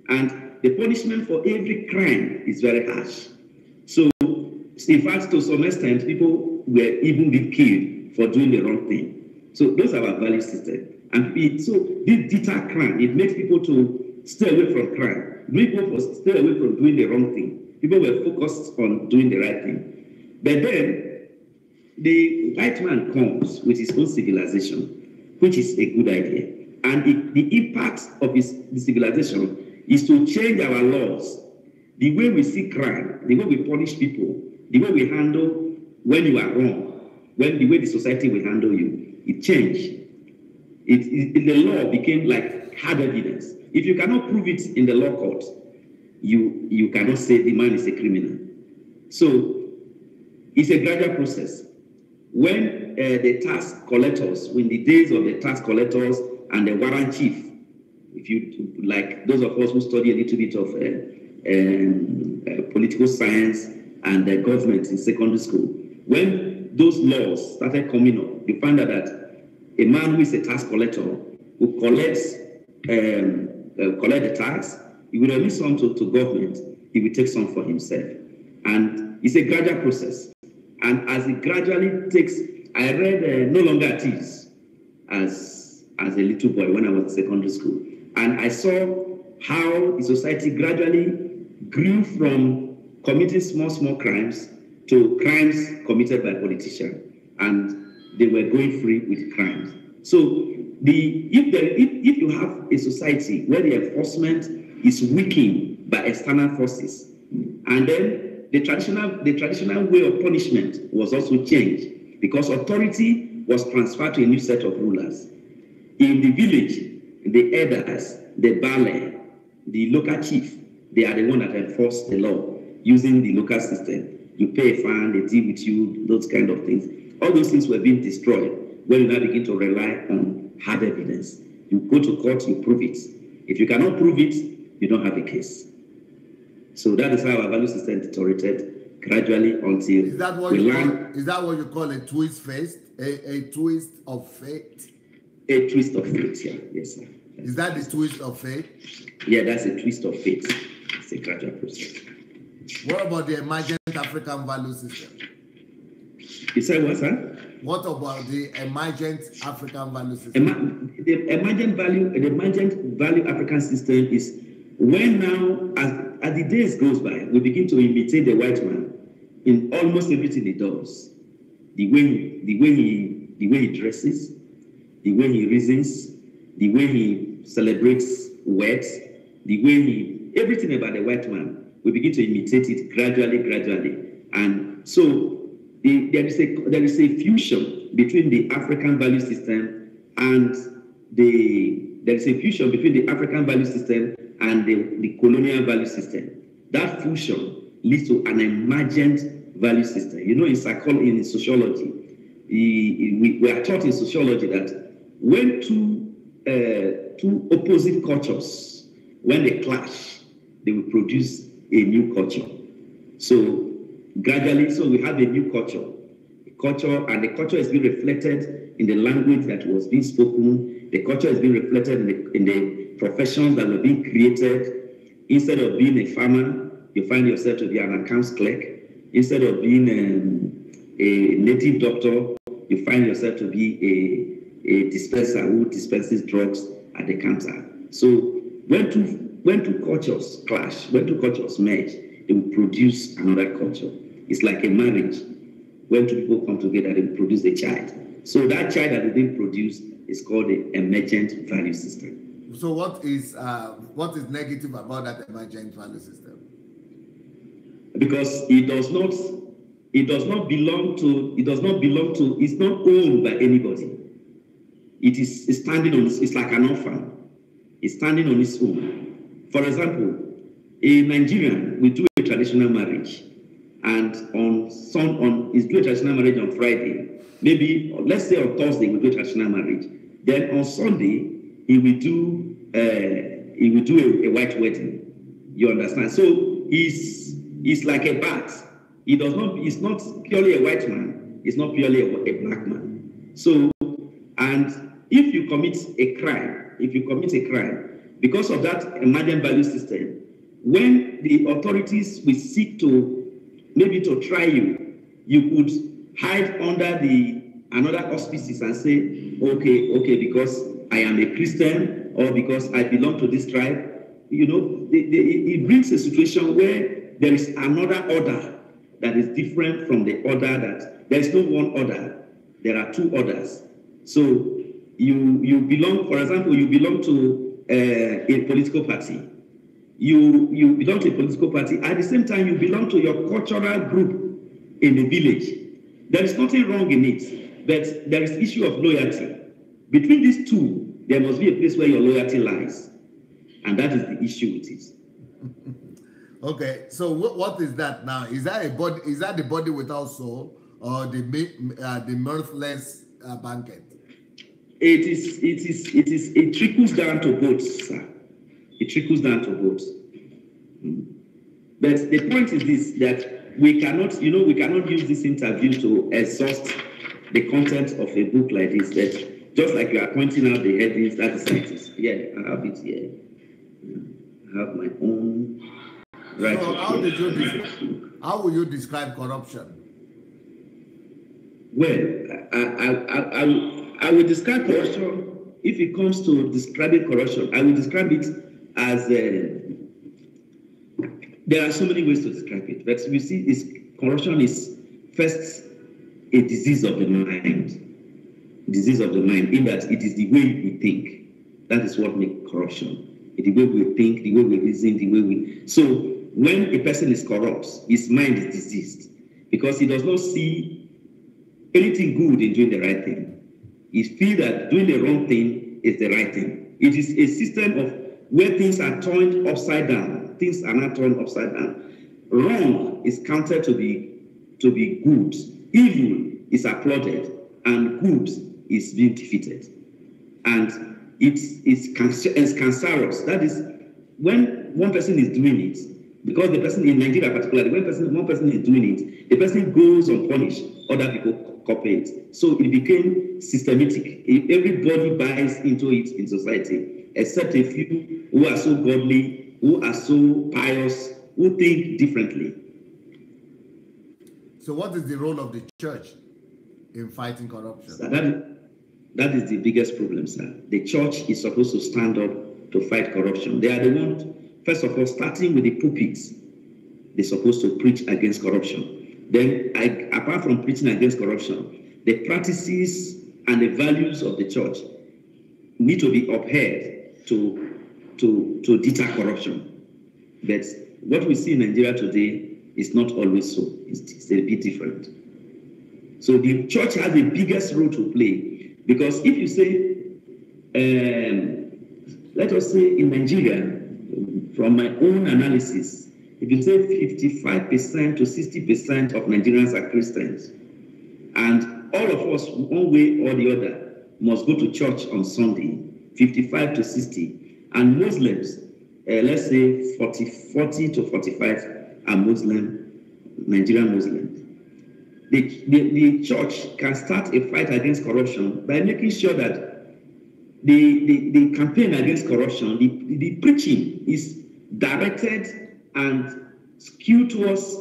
and the punishment for every crime is very harsh. So, in fact, to some extent, people were even being killed for doing the wrong thing. So those are our value system, and so this deter crime. It makes people to stay away from crime. People stay away from doing the wrong thing. People were focused on doing the right thing. But then the white man comes with his own civilization, which is a good idea. And the impact of the civilization is to change our laws, the way we see crime, the way we punish people, the way we handle when you are wrong, the way the society will handle you. It changed. The law became like hard evidence. If you cannot prove it in the law court, you cannot say the man is a criminal. So it's a gradual process. When the tax collectors, when the days of the tax collectors and the warrant chief, if you like those of us who study a little bit of political science and the government in secondary school, when those laws started coming up, you find out that a man who is a tax collector who collects collect the tax, he will release some to government, he will take some for himself. And it's a gradual process. And as it gradually takes, I read No Longer at Ease as a little boy when I was in secondary school. And I saw how the society gradually grew from committing small crimes to crimes committed by politicians. And they were going free with crimes. So if you have a society where the enforcement is weakened by external forces, and then the traditional way of punishment was also changed because authority was transferred to a new set of rulers. In the village, the elders, the bale, the local chief, they are the one that enforce the law using the local system. You pay a fine, they deal with you, those kind of things. All those things were being destroyed when you now begin to rely on hard evidence. You go to court, you prove it. If you cannot prove it, you don't have a case. So that is how our value system deteriorated gradually until is that what you call a twist face? A twist of fate? A twist of fate, yeah. Yes, sir. Is that the twist of fate? Yeah, that's a twist of fate. It's a gradual process. What about the emergent African value system? You said what, sir? What about the emergent African value system? The emergent value African system is when now, as the days goes by, we begin to imitate the white man in almost everything he does. The way he dresses, the way he reasons, the way he celebrates words, the way everything about the white man, we begin to imitate it gradually. And so there is a fusion between the African value system and there is a fusion between the African value system and the colonial value system. That fusion leads to an emergent value system. You know, in sociology, we are taught in sociology that when two opposite cultures, when they clash, they will produce a new culture. So gradually, we have a new culture, and the culture is being reflected in the language that was being spoken. The culture is being reflected in the professions that were being created. Instead of being a farmer, you find yourself to be an accounts clerk. Instead of being a native doctor, you find yourself to be a dispenser who dispenses drugs at the counter. So when two cultures clash, when two cultures merge, they will produce another culture. It's like a marriage. When two people come together, they produce a child. So that child that they produce is called the emergent value system. So what is negative about that emergent value system? Because it does not belong to, it's not owned by anybody. It's standing on, it's like an orphan. It's standing on its own. For example, a Nigerian will do a traditional marriage, and is do a traditional marriage on Friday. Maybe, let's say on Thursday, we do a traditional marriage. Then on Sunday, he will do a white wedding. You understand? So he's like a bat. He's not purely a white man. He's not purely a black man. So, and if you commit a crime, because of that emergent value system, when the authorities will seek to try you, you could hide under another auspices and say, okay, because I am a Christian or because I belong to this tribe. It brings a situation where there is another order that is different from the order that there is no one order. There are two orders. So you belong, for example, you belong to a political party. You belong to a political party. At the same time, you belong to your cultural group in the village. There is nothing wrong in it, but there is issue of loyalty. Between these two, there must be a place where your loyalty lies. And that is the issue with it. Okay, so what is that now? Is that a body? Is that the body without soul, or the mirthless banquet? It trickles down to both, sir. It trickles down to both. But the point is this: that we cannot use this interview to exhaust the content of a book like this. That just like you are pointing out the headings, that is it. Yeah, I have it here. I have my own. Right. So how will you describe corruption? Well, I will describe corruption. If it comes to describing corruption, I will describe it as there are so many ways to describe it. But we see corruption is first a disease of the mind. Disease of the mind, in that it is the way we think. That is what makes corruption. The way we think, the way we reason, the way we. So when a person is corrupt, his mind is diseased because he does not see anything good in doing the right thing. He feels that doing the wrong thing is the right thing. It is a system of where things are turned upside down. Things are not turned upside down. Wrong is counted to be good. Evil is applauded, and good is being defeated. And it's cancerous. That is when one person is doing it. Because the person in Nigeria particularly, when one person is doing it, the person goes unpunished, other people copy it. So it became systematic. Everybody buys into it in society, except a few who are so godly, who are so pious, who think differently. So what is the role of the church in fighting corruption? So that is the biggest problem, sir. The church is supposed to stand up to fight corruption. They are the ones. First of all, starting with the pulpits, they're supposed to preach against corruption. Then, apart from preaching against corruption, the practices and the values of the church need to be upheld to deter corruption. But what we see in Nigeria today is not always so. It's a bit different. So the church has the biggest role to play, because if you say, let us say in Nigeria, from my own analysis, if you say 55% to 60% of Nigerians are Christians, and all of us, one way or the other, must go to church on Sunday, 55 to 60, and Muslims, let's say 40 to 45 are Muslim, Nigerian Muslims. the church can start a fight against corruption by making sure that the campaign against corruption, the preaching is directed and skewed towards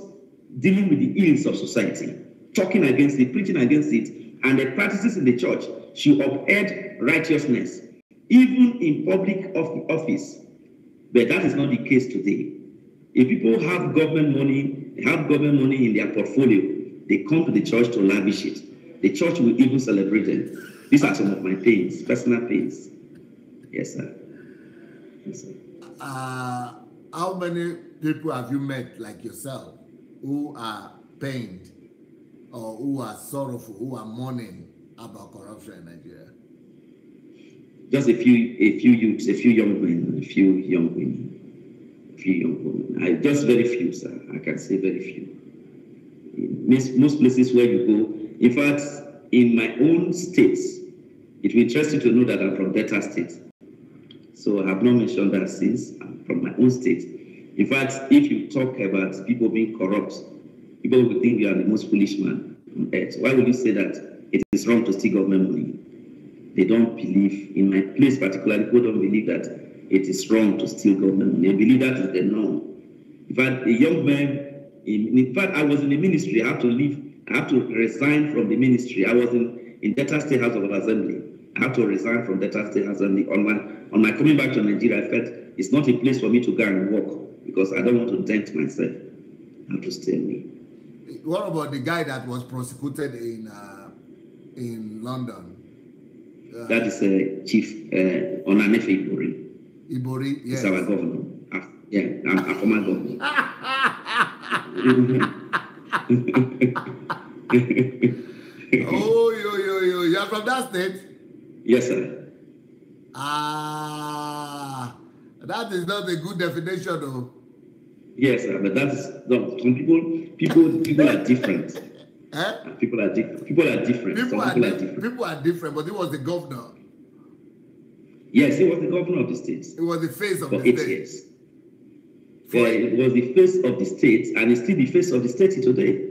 dealing with the ills of society, talking against it, preaching against it, and the practices in the church should uphold righteousness, even in public office. But that is not the case today. If people have government money, in their portfolio, they come to the church to lavish it. The church will even celebrate them. These are some of my pains, personal pains. Yes, sir. Yes, sir. How many people have you met like yourself who are pained or who are sorrowful, who are mourning about corruption in Nigeria? Just a few youths, a few young men, a few young women. Just very few, sir. I can say very few. Most places where you go, in fact, in my own state, it will interest you to know that I'm from Delta State. So I have not mentioned that since I'm from my own state. In fact, if you talk about people being corrupt, people will think you are the most foolish man on earth. Why would you say that it is wrong to steal government money? They don't believe, in my place particularly, people don't believe that it is wrong to steal government money. They believe that is the norm. In fact, a young man, in fact, I was in the ministry. I have to leave. I have to resign from the ministry. I was in Delta State House of Assembly. I have to resign from Delta State Assembly. On my coming back to Nigeria, I felt it's not a place for me to go and work because I don't want to dent myself. I have to stay away. What about the guy that was prosecuted in London? That is Chief Onanefe Ibori. Ibori, yes. He's our governor. I'm a former governor. Oh, you are from that state? Yes, sir. That is not a good definition, though. Yes, sir, but that's no. Some people are different. People are different. People are different. People are different, but he was the governor. Yes, he was the governor of the state. It was the face of for the 8 state. Years. Yeah, it was the face of the state, and it's still the face of the state today.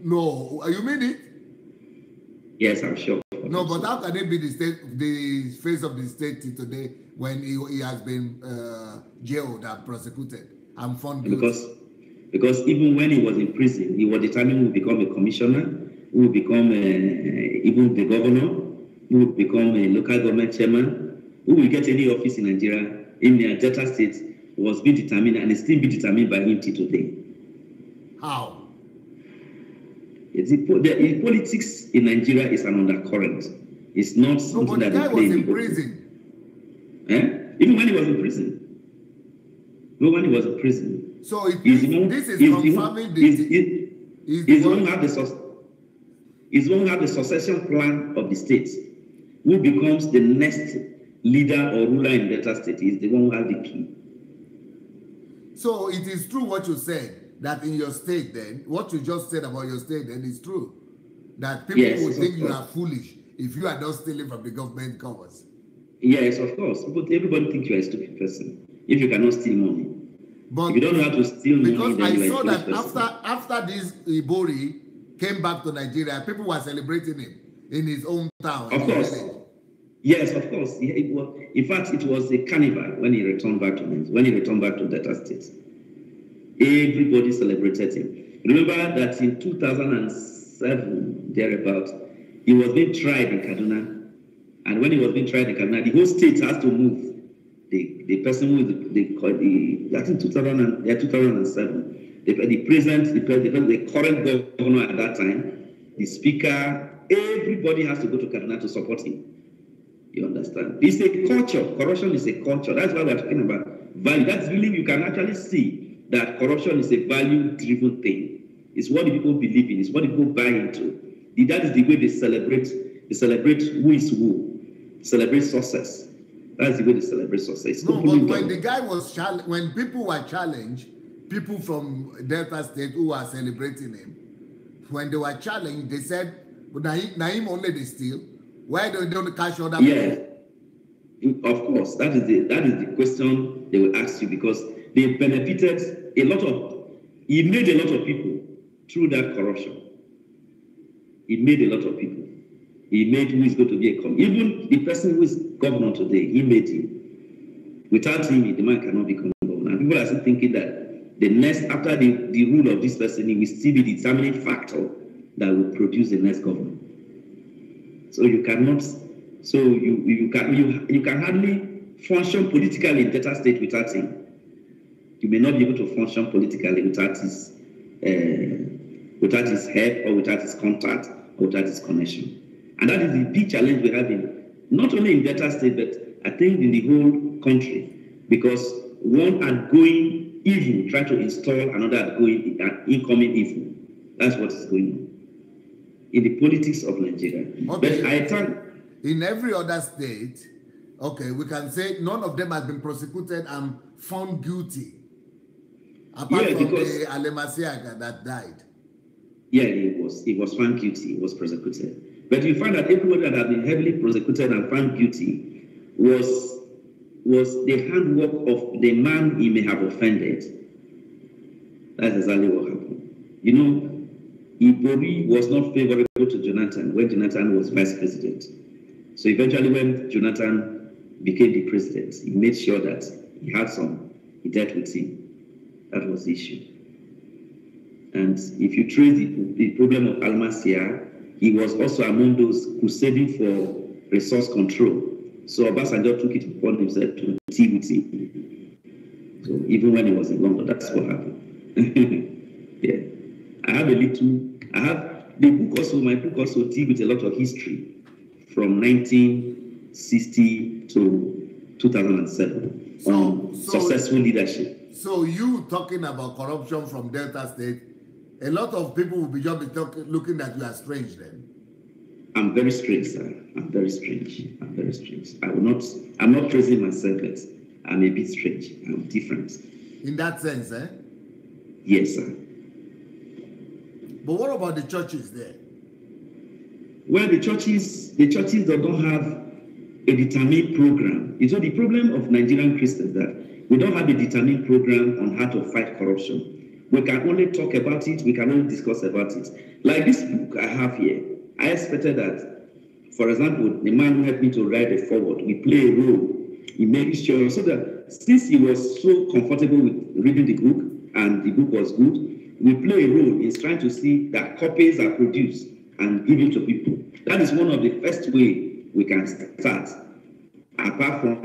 No, you mean it? Yes, I'm sure. No, but how can it be the face of the state today when he has been jailed and prosecuted and found guilty? Because even when he was in prison, he was determined who will become a commissioner, who will become even the governor, who will become a local government chairman, who will get any office in Nigeria, in the Delta State, was being determined and is still being determined by him till today. How? The politics in Nigeria is an undercurrent. It's not something that the guy was in prison. Even when he was in prison. Even when he was in prison. So this is confirming He's the one who have the succession plan of the state. Who becomes the next leader or ruler in Delta State is the one who has the key. So it is true what you said, that in your state then, what you just said about your state then is true. That people will think you are foolish if you are not stealing from the government covers. Yes, of course. But everybody thinks you are a stupid person if you cannot steal money. But if you don't know how to steal money, because I saw that after this Ibori came back to Nigeria, people were celebrating him in his own town. Of course. Yes, of course. In fact, it was a carnival when he returned back to Delta State. Everybody celebrated him. Remember that in 2007, thereabout, he was being tried in Kaduna. And when he was being tried in Kaduna, the whole state has to move. The person who is that's in 2007. The president, the current governor at that time, the speaker, everybody has to go to Kaduna to support him. You understand? It's a culture. Corruption is a culture. That's why we're talking about value. That's really, you can actually see that corruption is a value-driven thing. It's what the people believe in. It's what the people buy into. That is the way they celebrate. They celebrate who is who. Celebrate success. That's the way they celebrate success. No, but when the guy was when people were challenged, people from Delta State who were celebrating him, when they were challenged, they said, but Naim only they steal. Why don't they catch other people? Of course. That is the question they will ask you, because they benefited he made a lot of people through that corruption. He made a lot of people. He made who is going to be a commissioner. Even the person who is governor today, he made him. Without him, the man cannot become governor. And people are still thinking that the next, after the rule of this person, he will still be the determining factor that will produce the next governor. So you cannot, so you can hardly function politically in Delta State without him. You may not be able to function politically without his help, or without his contact, or without his connection. And that is the big challenge we have not only in Delta State, but I think in the whole country, because one outgoing evil try to install another outgoing incoming evil. That's what is going on in the politics of Nigeria. Okay. But I think in every other state, okay, we can say none of them has been prosecuted and found guilty, apart from the Alemasiaga that died. Yeah, he was found guilty. He was prosecuted. But you find that everyone that has been heavily prosecuted and found guilty was the handwork of the man he may have offended. That's exactly what happened. You know, Ibori was not favorable to Jonathan when Jonathan was vice president. So eventually when Jonathan became the president, he made sure that he dealt with him. That was the issue. And if you trace the problem of Almasia, he was also among those crusading for resource control. So Obasanjo took it upon himself to deal with him. So even when he was in London, that's what happened. Yeah. I have the book also, my book also deals with a lot of history from 1960 to 2007 on successful leadership. So you talking about corruption from Delta State, a lot of people will be just looking at you as strange then. I'm very strange, sir. I'm very strange. I'm not praising myself, but I'm a bit strange. I'm different. In that sense, eh? Yes, sir. But what about the churches there? Well, the churches don't have a determined program. You know, the problem of Nigerian Christians that we don't have a determined program on how to fight corruption. We can only talk about it, we can only discuss about it. Like this book I have here, I expected that, for example, the man who helped me to write the foreword, we play a role in making sure, so that since he was so comfortable with reading the book, and the book was good, we play a role in trying to see that copies are produced and given to people. That is one of the first way we can start, apart from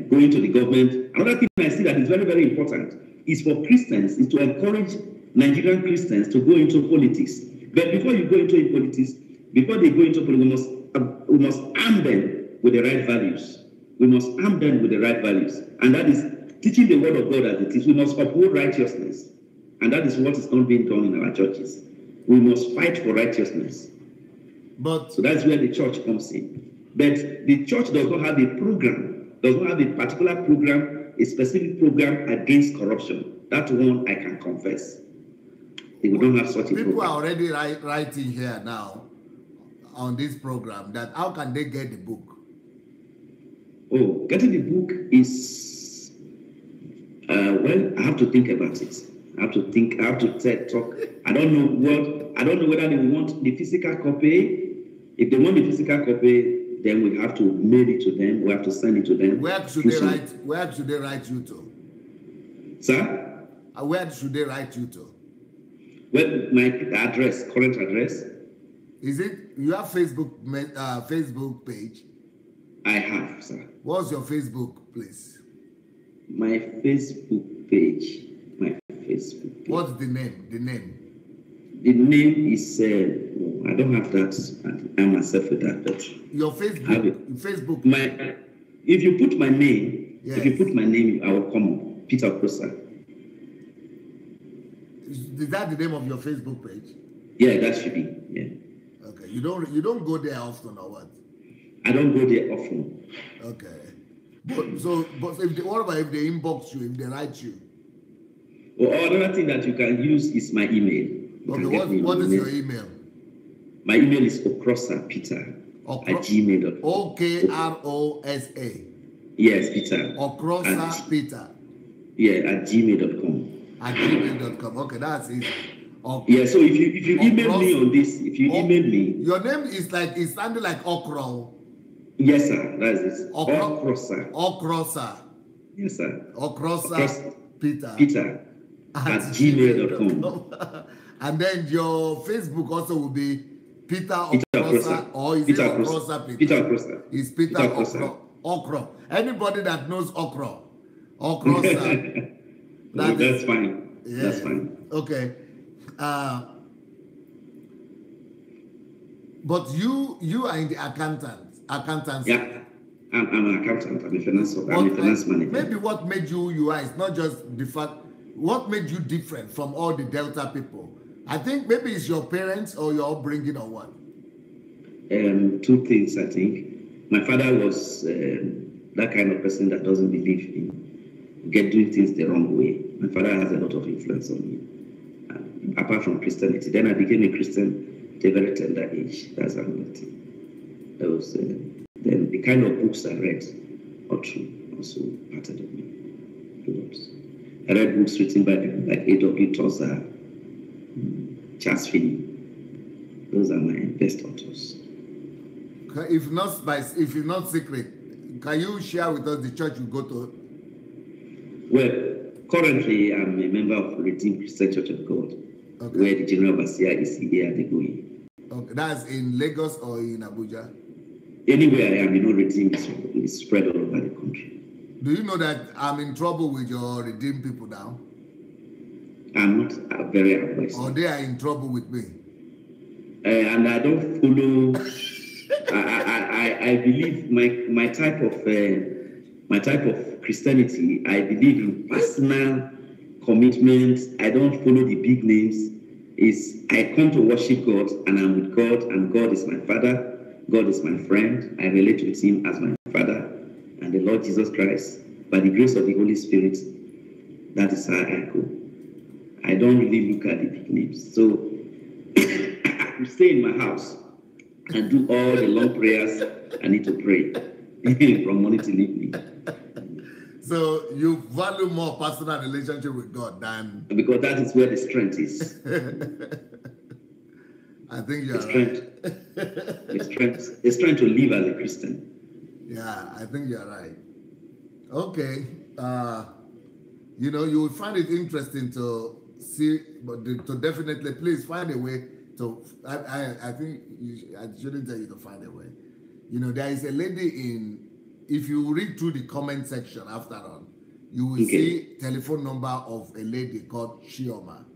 going to the government. Another thing I see that is very, very important is for Christians, is to encourage Nigerian Christians to go into politics. But before you go into politics, before they go into politics, we must arm them with the right values. We must arm them with the right values. And that is teaching the word of God as it is. We must uphold righteousness. And that is what is not being done in our churches. We must fight for righteousness. So that's where the church comes in. But the church does not have a program, does not have a particular program, a specific program against corruption. That one I can confess. They don't have such a program. People are already writing here now on this program that how can they get the book? Oh, getting the book is, well, I have to think about it. I have to talk. I don't know whether they want the physical copy. If they want the physical copy, then we have to mail it to them. We have to send it to them. Where should they write you to? Sir? Where should they write you to? Well, my current address. Is it, you have Facebook page? I have, sir. What's your Facebook, please? My Facebook page. What's the name? The name is, I don't have that. I myself with that, but your Facebook. If you put my name, yes. If you put my name, I will come up. Peter Okrosa. Is that the name of your Facebook page? Yeah, that should be. Yeah. Okay. You don't go there often or what? I don't go there often. Okay. But what about if they inbox you, if they write you? Well, another thing that you can use is my email. Okay, what is your email? My email is Okrosa Peter at gmail.com. Okrosa. Yes, Peter. Okrosa Peter. Yeah, at gmail.com. At gmail.com. Okay, that's it. Yeah, so if you email me on this, if you email me. Your name is like, it's sounding like Okro. Yes, sir. That's it. Okrosa. Yes, sir. Okrosa Peter. At gmail.com. And then your Facebook also will be Peter Okrosa, or is Peter it Okrosa Peter? Peter Okrosa. It's Peter Okro. Anybody that knows Okrosa. That's fine. Yeah. That's fine. Okay. But you are in the accountancy. Yeah. I'm an accountant. I'm a finance manager. Maybe what made you is not just the fact. What made you different from all the Delta people? I think maybe it's your parents or your upbringing or what? Two things, I think. My father was that kind of person that doesn't believe in doing things the wrong way. My father has a lot of influence on me, apart from Christianity. Then I became a Christian at a very tender age. That's another thing. That was then the kind of books I read also parted of me. I read books written by people like A.W. Tozer, Charles Finney. Those are my best authors. If it's not secret, can you share with us the church you go to? Well, currently I'm a member of Redeemed Christian Church of God, where the general overseer is here Adelaja. Okay, that's in Lagos or in Abuja? Anywhere I am, Redeemed is spread all over the country. Do you know that I'm in trouble with your Redeemed people now? I'm not very advised. Or they are in trouble with me? And I don't follow. I believe my type of Christianity. I believe in personal commitment. I don't follow the big names. I come to worship God, and I'm with God, and God is my Father. God is my friend. I relate with Him as my Father and the Lord Jesus Christ. By the grace of the Holy Spirit, that is how I go. I don't really look at the big names. So I stay in my house and do all the long prayers I need to pray from morning till evening. So you value more personal relationship with God than... Because that is where the strength is. I think you're right. The strength to live as a Christian. Yeah, I think you're right. Okay. You will find it interesting to see, but to definitely please find a way to... I think I shouldn't tell you to find a way. There is a lady if you read through the comment section after on, you will see telephone number of a lady called Chioma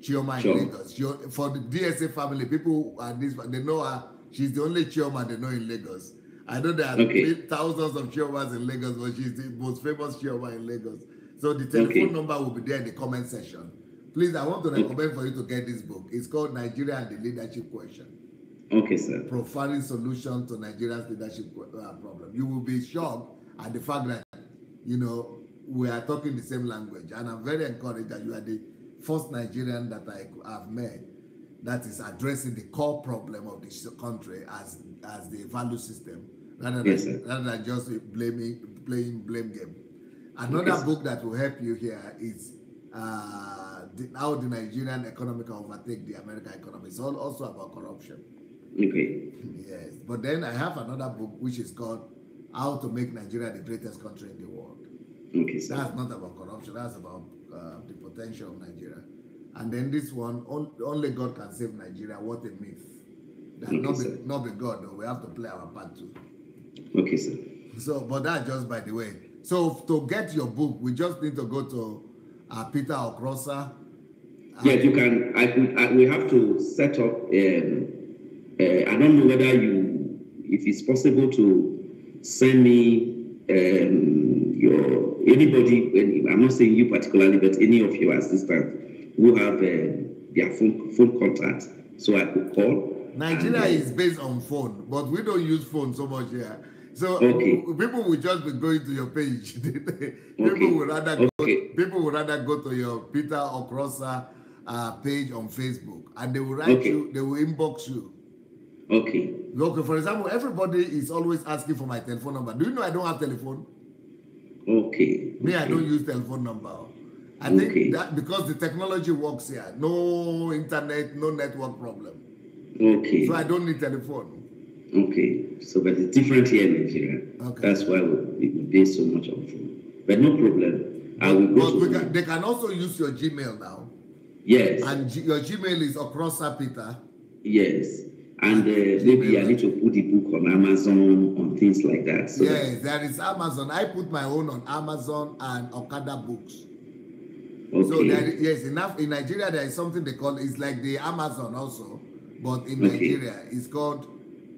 in Lagos. For the DSA family, people they know her. She's the only Chioma they know in Lagos. I know there are thousands of Chiomas in Lagos, but she's the most famous Chioma in Lagos. So the telephone number will be there in the comment section. Please, I want to recommend for you to get this book. It's called Nigeria and the Leadership Question. Okay, sir. Profiling solution to Nigeria's leadership problem. You will be shocked at the fact that, we are talking the same language. And I'm very encouraged that you are the first Nigerian that I have met that is addressing the core problem of this country as the value system, rather than just playing blame game. Another book that will help you here is how the Nigerian economy can overtake the American economy. It's also about corruption. Okay. Yes, but then I have another book which is called How to Make Nigeria the Greatest Country in the World. Okay, sir. That's not about corruption. That's about the potential of Nigeria. And then this one, only God can save Nigeria. What a myth. Not be God, though. We have to play our part too. Okay, sir. So, but that's just by the way. So to get your book, we just need to go to Peter Okrosa. Yes, you can. We have to set up. I don't know whether if it's possible to send me anybody. I'm not saying you particularly, but any of your assistants who have their phone contact, so I could call. Nigeria is based on phone, but we don't use phone so much here. So people will just be going to your page. People would rather go to your Peter Okrosa page on Facebook, and they will write you. They will inbox you. Okay. For example, everybody is always asking for my telephone number. Do you know I don't have telephone? Okay. Me, I don't use telephone number. I think that because the technology works here, no internet, no network problem. Okay. So I don't need telephone. Okay. So, but it's different here in Nigeria. Okay. That's why we pay so much on phone. But no problem. But they can also use your Gmail now. Yes. And your Gmail is Okrosa Peter. Yes. And maybe I need to put the book on Amazon, on things like that. So yes, there is Amazon. I put my own on Amazon and Okada Books. Okay. So yes, enough in Nigeria there is something they call, it's like the Amazon also, but in Nigeria it's called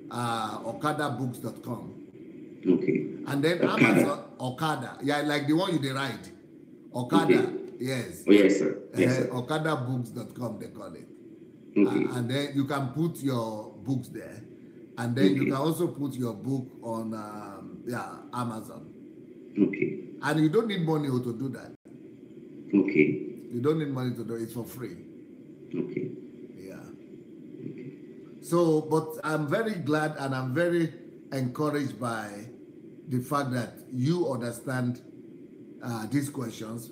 OkadaBooks.com. Okay. And then Okada. Amazon, Okada, yeah, like the one you ride. Okada, okay. Yes. Oh, yes, sir. Yes, sir. OkadaBooks.com they call it. Okay. And then you can put your books there, and then you can also put your book on Amazon. Okay. And you don't need money to do that. Okay. You don't need money to do it. It's for free. Okay. Yeah. Okay. So, but I'm very glad and I'm very encouraged by the fact that you understand these questions.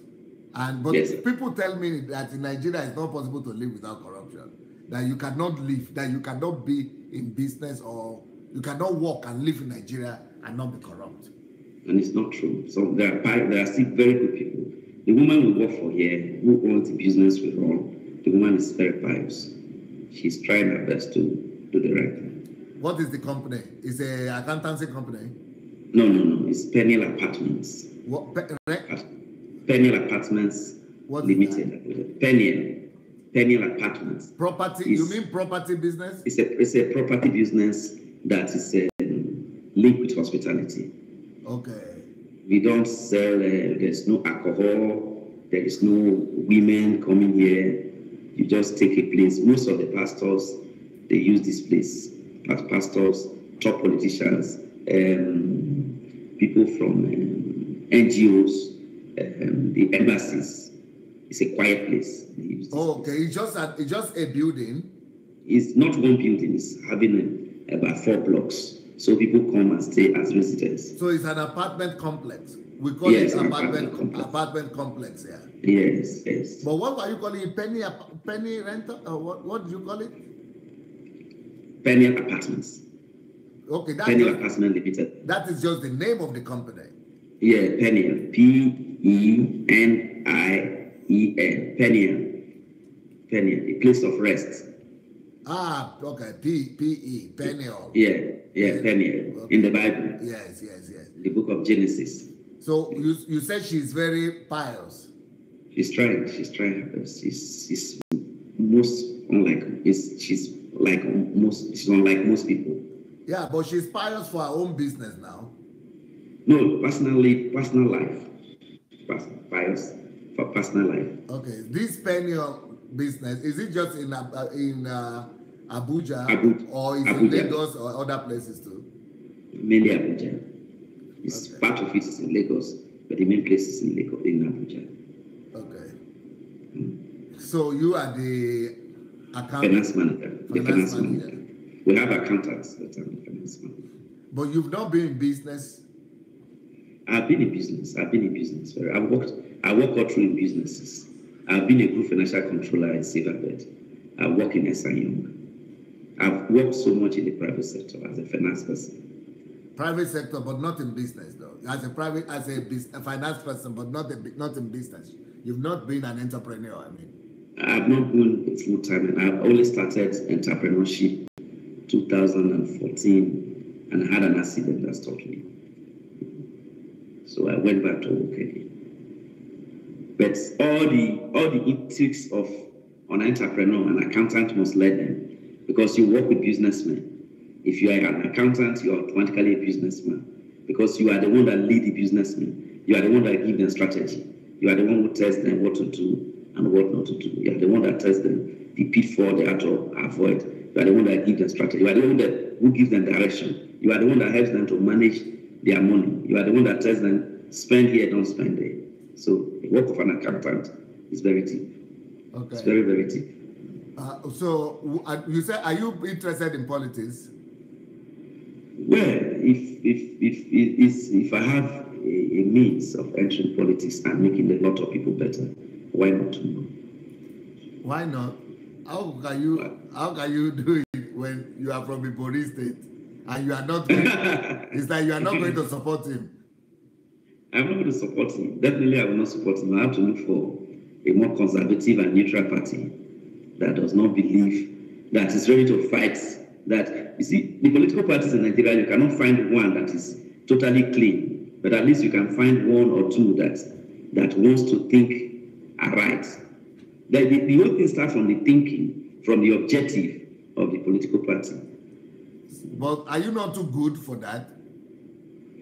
But yes, people tell me that in Nigeria it's not possible to live without corruption. That you cannot live, that you cannot be in business, or you cannot work and live in Nigeria and not be corrupt. And it's not true. So there are still very good people. The woman we work for here, who owns the business we run, the woman is very pious. She's trying her best to do the right thing. What is the company? Is it an accountancy company? No. It's Peniel Apartments. What? Peniel Apartments Limited. Peniel Apartments. Property? You mean property business? It's a property business that is linked with hospitality. Okay. We don't sell. There's no alcohol. There is no women coming here. You just take a place. Most of the pastors, they use this place as pastors, top politicians, people from NGOs, the embassies. It's a quiet place. Okay, it's just a building. It's not one building. It's having about 4 blocks, so people come and stay as residents. So it's an apartment complex. We call it apartment complex. Yeah. Yes. But what are you calling it? Penny rental? Or what do you call it? Peniel Apartments. Okay, Peniel Apartment Limited. That is just the name of the company. Yeah, Peniel. Penien. Peniel, a place of rest. Okay. P-E, Peniel. Yeah, Peniel. Okay. In the Bible. Yes. The book of Genesis. So you said she's very pious. She's trying her best. She's unlike most people. Yeah, but she's pious for her own business now. No, personal life. Pious for personal life. Okay, this Peniel business, is it just in Abuja, or is it in Lagos or other places too? Mainly Abuja. It's okay. Part of it is in Lagos, but the main place is in Abuja. Okay. So you are the finance manager. Finance manager. We have accountants, but I'm the finance manager. But you've not been in business? I've been in business. I work all through in businesses. I've been a group financial controller in Silverbird. I work in S&I Young. I've worked so much in the private sector as a finance person. Private sector, but not in business, though. As a finance person, but not in business. You've not been an entrepreneur, I mean. I've not been full time, and I've only started entrepreneurship 2014, and I had an accident that stopped me. So I went back to work again. But all the ethics of an entrepreneur, an accountant must learn them, because you work with businessmen. If you are an accountant, you are automatically a businessman, because you are the one that lead the businessmen. You are the one that give them strategy. You are the one who tells them what to do and what not to do. You are the one that tells them the pitfall they have to avoid. You are the one that gives them strategy. You are the one who gives them direction. You are the one that helps them to manage their money. You are the one that tells them spend here, don't spend there. So the work of an accountant is very deep. Okay. It's very, very deep. So you said, are you interested in politics? Well, if I have a means of entering politics and making a lot of people better, Why not? Why not? How can you do it when you are from a police state and you are not going, it's like you are not going to support him? I'm not going to support him. Definitely, I will not support him. I have to look for a more conservative and neutral party that does not believe, that is ready to fight. That, you see, the political parties in Nigeria, you cannot find one that is totally clean, but at least you can find one or two that wants to think aright. The whole thing starts from the thinking, from the objective of the political party. But are you not too good for that?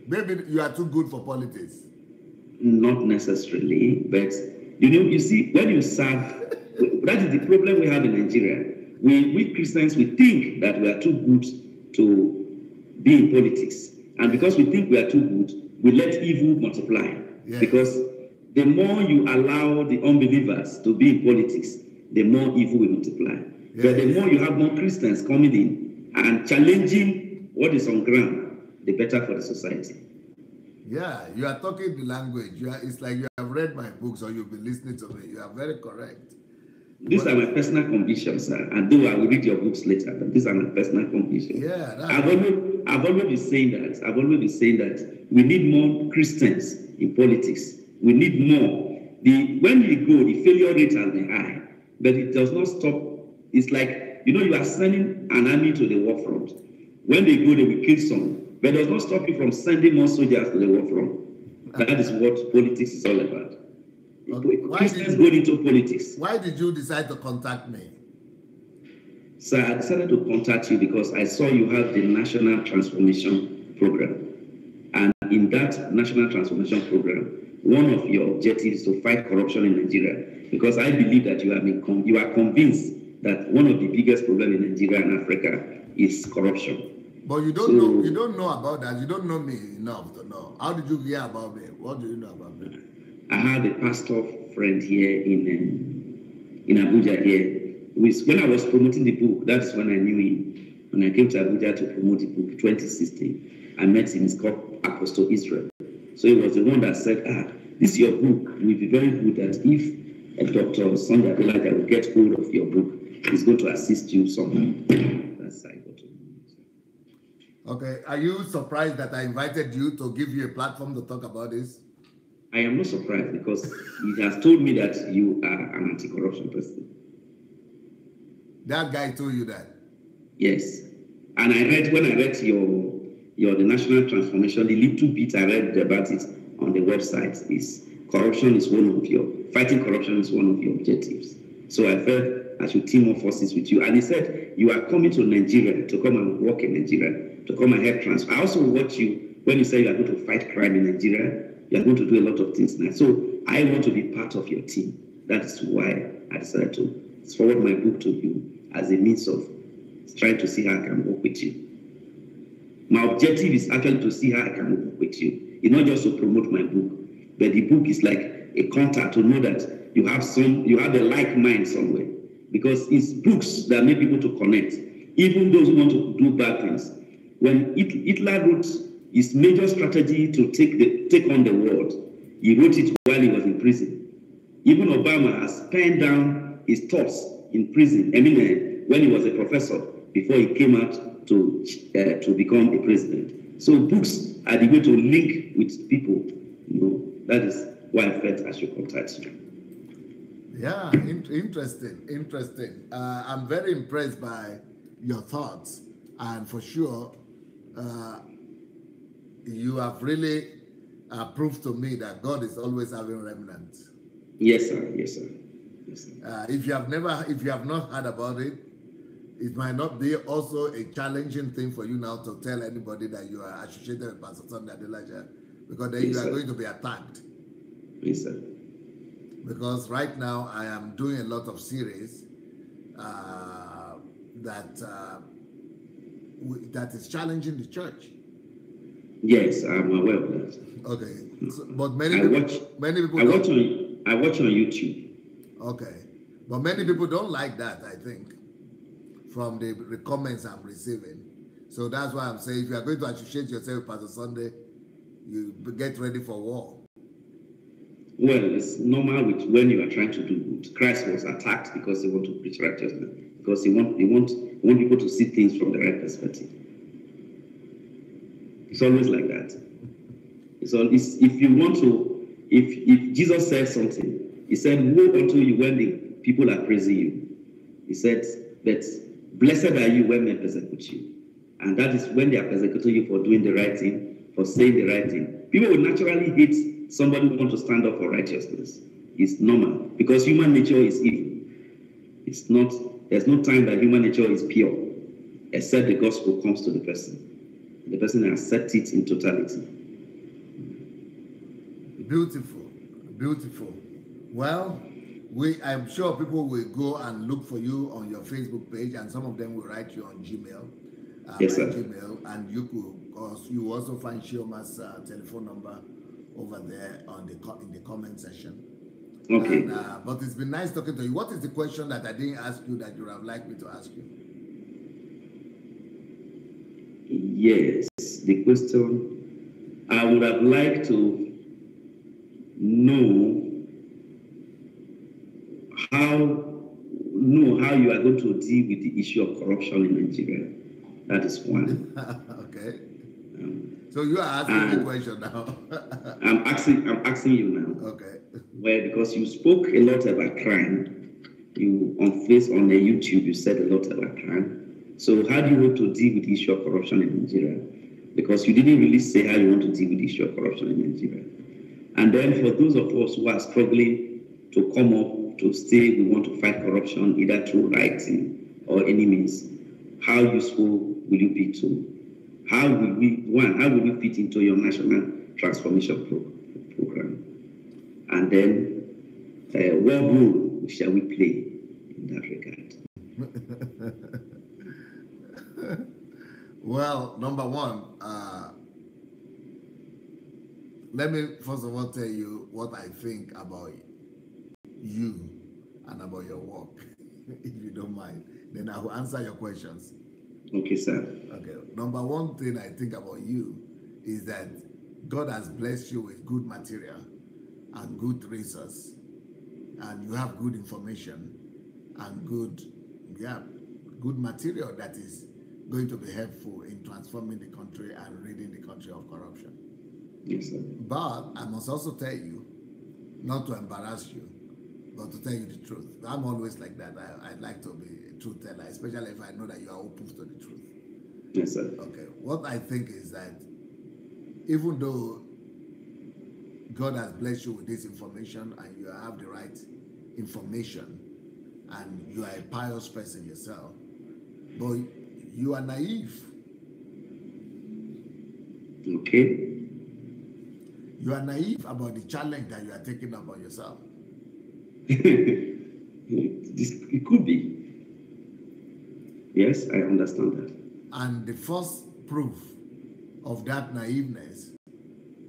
Maybe you are too good for politics. Not necessarily, but you see, when you serve, that is the problem we have in Nigeria. We Christians, we think that we are too good to be in politics. And because we think we are too good, we let evil multiply. Yes. Because the more you allow the unbelievers to be in politics, the more evil will multiply. Yes. But the more you have more Christians coming in and challenging what is on ground, the better for the society. Yeah, you are talking the language. It's like you have read my books or you've been listening to me. You are very correct. These are my personal convictions, sir. And though I will read your books later, but these are my personal convictions. Yeah, I've always been saying that. I've always been saying that we need more Christians in politics. We need more. When we go, the failure rate has been high, but it does not stop. It's like, you are sending an army to the war front. When they go, they will kill some, but it does not stop you from sending more soldiers to the war front. That is what politics is all about. Okay. Christians go into politics. Why did you decide to contact me? So I decided to contact you because I saw you have the National Transformation Program. And in that National Transformation Program, one of your objectives is to fight corruption in Nigeria. Because I believe that you are convinced that one of the biggest problems in Nigeria and Africa is corruption. But you don't know about that. You don't know me enough to know. How did you hear about me? What do you know about me? I had a pastor friend here in Abuja here. When I was promoting the book, that's when I knew him. When I came to Abuja to promote the book, 2016, I met him. It's called Apostle Israel. So he was the one that said, this your book will be very good that if Dr. Sunday Adelaja will get hold of your book, he's going to assist you somehow. That's how I got to know. Okay. Are you surprised that I invited you to give you a platform to talk about this? I am not surprised because he has told me that you are an anti-corruption person. That guy told you that? Yes. And when I read the National Transformation, the little bit I read about it on the website is fighting corruption is one of your objectives. So I felt I should team up forces with you. And he said, you are coming to Nigeria to come and work in Nigeria, to come and help transfer. I also watch you when you say you are going to fight crime in Nigeria. You are going to do a lot of things now. So I want to be part of your team. That is why I decided to forward my book to you as a means of trying to see how I can work with you. My objective is actually to see how I can work with you. It's not just to promote my book, but the book is like a contact to know that you have a like mind somewhere. Because it's books that make people to connect. Even those who want to do bad things. When Hitler wrote his major strategy to take on the world, he wrote it while he was in prison. Even Obama has penned down his thoughts in prison. When he was a professor, before he came out to become a president. So books are the way to link with people. That is why I felt I should contact you. Yeah, interesting. I'm very impressed by your thoughts, and for sure, you have really proved to me that God is always having remnants. Yes, sir. Yes, sir. Yes, sir. If you have not heard about it, it might not be also a challenging thing for you now to tell anybody that you are associated with Pastor Sunday Adelaja, because then you are going to be attacked. Yes, sir. Because right now I am doing a lot of series that is challenging the church. Yes, I'm aware of that. Okay, but many people. I watch on YouTube. Okay, but many people don't like that, I think, from the comments I'm receiving. So that's why I'm saying, if you are going to associate yourself with Pastor Sunday, you get ready for war. Well, it's normal with when you are trying to do good. Christ was attacked because he want to preach righteousness, because he want people to see things from the right perspective. It's always like that. If you want to, if Jesus said something, he said, "Woe unto you when the people are praising you." He said, "But blessed are you when men persecute you," and that is when they are persecuting you for doing the right thing, for saying the right thing. People will naturally hate somebody who wants to stand up for righteousness. It's normal because human nature is evil. It's not. There's no time that human nature is pure, except the gospel comes to the person. The person accepts it in totality. Beautiful, beautiful. Well, I'm sure people will go and look for you on your Facebook page, and some of them will write you on Gmail. Yes, sir. Gmail, and you could, cause you also find Shioma's telephone number over there in the comment section. Okay. And, but it's been nice talking to you. What is the question that I didn't ask you that you would have liked me to ask you? Yes, the question I would have liked to know how you are going to deal with the issue of corruption in Nigeria. That is one. Okay. So you are asking the question now. I'm asking you now. Okay. Well, because you spoke a lot about crime, on the YouTube you said a lot about crime. So how do you want to deal with the issue of corruption in Nigeria? Because you didn't really say how you want to deal with the issue of corruption in Nigeria. And then for those of us who are struggling to come up to say we want to fight corruption either through writing or any means, how useful will you be to? How will we fit into your national transformation program? And then what role shall we play in that regard? Well, number one, let me first of all tell you what I think about you and about your work, if you don't mind. Then I will answer your questions. Okay, sir. Okay. Number one thing I think about you is that God has blessed you with good material and good resources, and you have good information and good material that is going to be helpful in transforming the country and ridding the country of corruption. Yes, sir. But I must also tell you, not to embarrass you, but to tell you the truth. I'm always like that. I like to be a truth teller, especially if I know that you are open to the truth. Yes, sir. Okay. What I think is that even though God has blessed you with this information and you have the right information and you are a pious person yourself, but you are naive. Okay. You are naive about the challenge that you are taking up on yourself. It could be. Yes, I understand that. And the first proof of that naiveness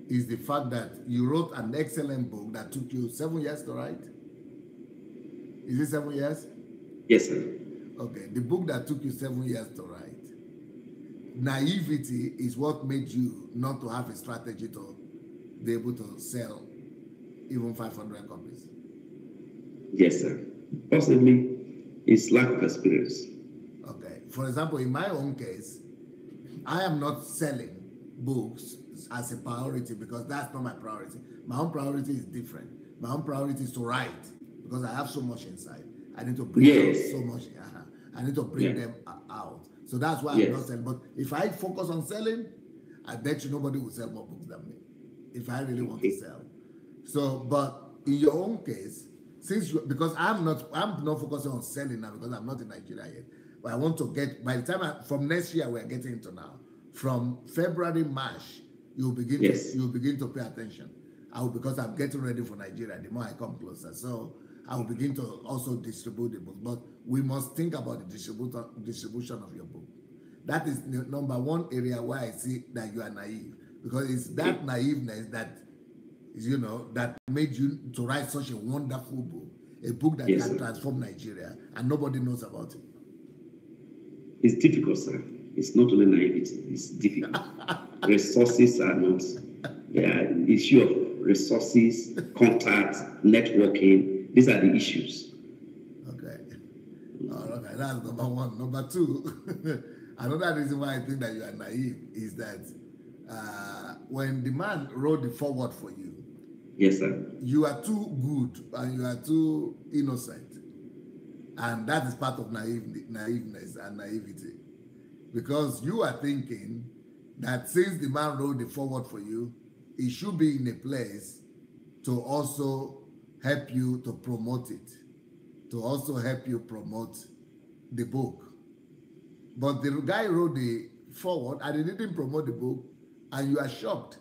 is the fact that you wrote an excellent book that took you 7 years to write. Is it 7 years? Yes, sir. Okay, the book that took you 7 years to write. Naivety is what made you not to have a strategy to be able to sell even 500 copies. Yes, sir. Possibly it's lack of experience. Okay. For example, in my own case, I am not selling books as a priority because that's not my priority. My own priority is different. My own priority is to write because I have so much inside. I need to bring out so much. I need to bring them out. So that's why I'm not selling. But if I focus on selling, I bet you nobody will sell more books than me if I really want to sell. So, but in your own case, because I'm not focusing on selling now because I'm not in Nigeria yet. But I want to get, by the time from next year we're getting into now, from February, March, you'll begin to pay attention. Because I'm getting ready for Nigeria the more I come closer. So I will begin to also distribute the book. But we must think about the distribution of your book. That is the number one area where I see that you are naive. Because it's that naiveness that, that made you to write such a wonderful book. A book that can transform Nigeria. And nobody knows about it. It's difficult, sir. It's not only naivety. It's difficult. Resources are not. The issue of resources, contacts, networking. These are the issues. Okay. Okay, that's number one. Number two, another reason why I think that you are naive is that when the man wrote the forward for you, yes, sir, you are too good and you are too innocent. And that is part of naiveness and naivety. Because you are thinking that since the man wrote the forward for you, he should be in a place to also help you to promote it, to also help you promote the book. But the guy wrote the forward and he didn't promote the book, and you are shocked.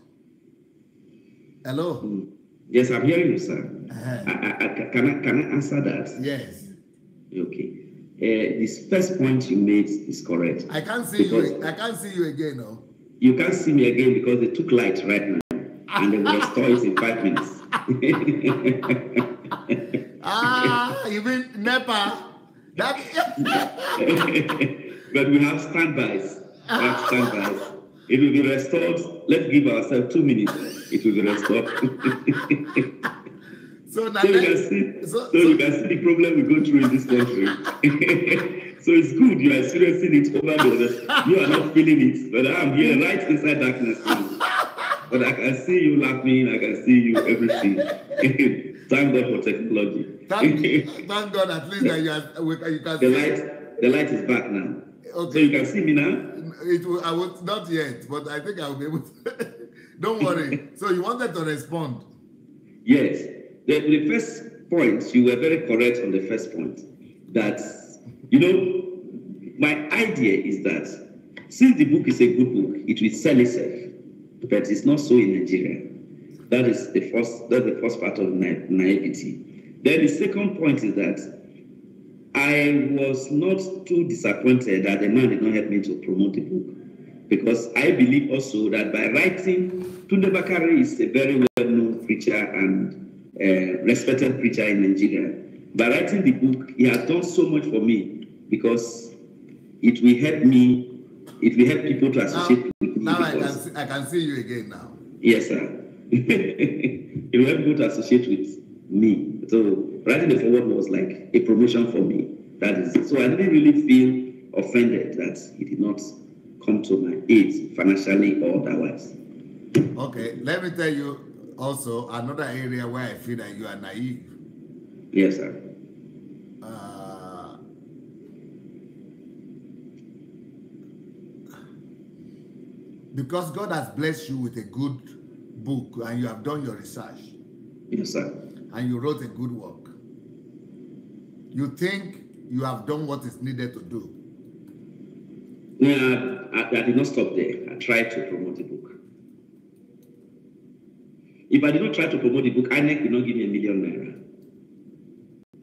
Hello? Yes, I'm hearing you, sir. Can I answer that? Yes. Okay. This first point you made is correct. I can't see you. I can't see you again, no? You can't see me again because they took light right now, and they will restore it in 5 minutes. You mean NEPA? But we have standbys. It will be restored. Let's give ourselves 2 minutes. It will be restored. So you can see the problem we go through in this country. So it's good you are experiencing it over there. You are not feeling it, but I'm here right inside darkness. But I can see you laughing. I can see you everything. Thank God for technology. Thank God at least that you can see. The light is back now. Okay. So you can see me now? I was not yet, but I think I'll be able to. Don't worry. So you wanted to respond? Yes. The first point, you were very correct on the first point. That, my idea is that since the book is a good book, it will sell itself. But it's not so in Nigeria. That's the first part of naivety. Then the second point is that I was not too disappointed that the man did not help me to promote the book, because I believe also that by writing, Tunde Bakare is a very well-known preacher and respected preacher in Nigeria. By writing the book, he has done so much for me because it will help me. It will help people to associate with me. Now I can see you again now. Yes, sir. It will help people to associate with me. So writing the forward was like a promotion for me. That is it. So I didn't really feel offended that he did not come to my aid financially or otherwise. Okay, let me tell you also another area where I feel that you are naive. Yes, sir. Because God has blessed you with a good book and you have done your research. Yes, sir. And you wrote a good work. You think you have done what is needed to do. Yeah, I did not stop there. I tried to promote the book. If I did not try to promote the book, INEC would not give me ₦1 million.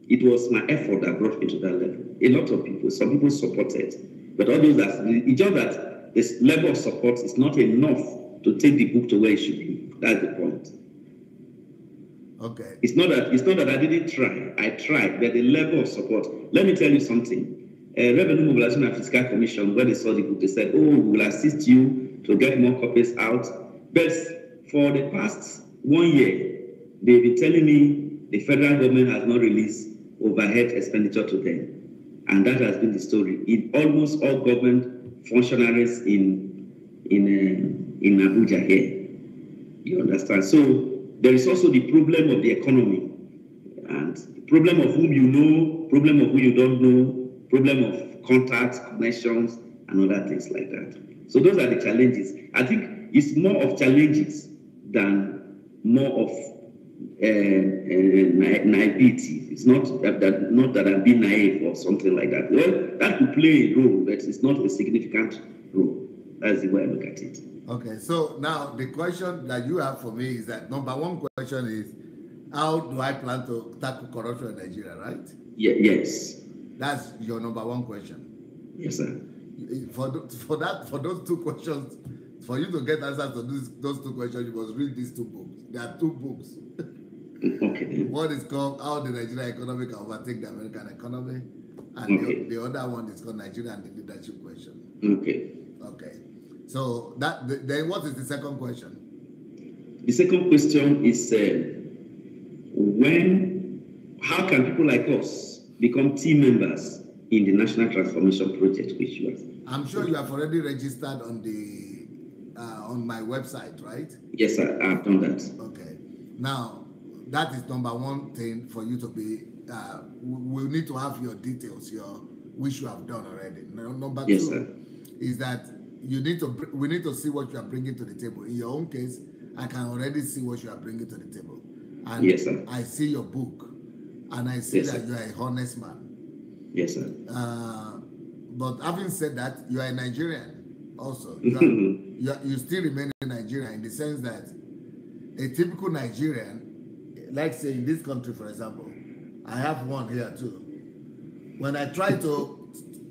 It was my effort that brought me to that level. A lot of people, some people supported, but all those it's just that this level of support is not enough to take the book to where it should be. That's the point. Okay. It's not that I didn't try. I tried, but the level of support. Let me tell you something. Revenue Mobilization and Fiscal Commission, when they saw the book, they said, "Oh, we will assist you to get more copies out." But for the past 1 year, they've been telling me the federal government has not released overhead expenditure to them, and that has been the story. In almost all government functionaries in Abuja here, you understand. So there is also the problem of the economy, and the problem of whom you know, problem of who you don't know, problem of contacts, connections, and other things like that. So those are the challenges. I think it's more of challenges than more of naivety. It's not that I'm being naive or something like that. Well, that could play a role, but it's not a significant role. That's the way I look at it. Okay, so now the question that you have for me is that number one question is, how do I plan to tackle corruption in Nigeria, right? Yes. That's your number one question. Yes, sir. For those two questions, for you to get answers to those two questions, you must read these two books. There are two books. Okay. One is called How the Nigerian Economy Can Overtake the American Economy, and the other one is called Nigeria and the Leadership Question. Okay. Okay. So then what is the second question? The second question is how can people like us become team members in the National Transformation Project, which you have? I'm sure you have already registered on my website, right? Yes, sir, I've done that. Okay. Now, that is number one thing for you to be. We need to have your details, which you have done already. Number Yes, two sir. is that we need to see what you are bringing to the table. In your own case, I can already see what you are bringing to the table, and yes, sir. I see your book, and I see yes, that sir. you are a honest man. Yes, sir. But having said that, you are a Nigerian also. You still remain a Nigerian in the sense that a typical Nigerian, like say in this country, for example, I have one here too. When I try to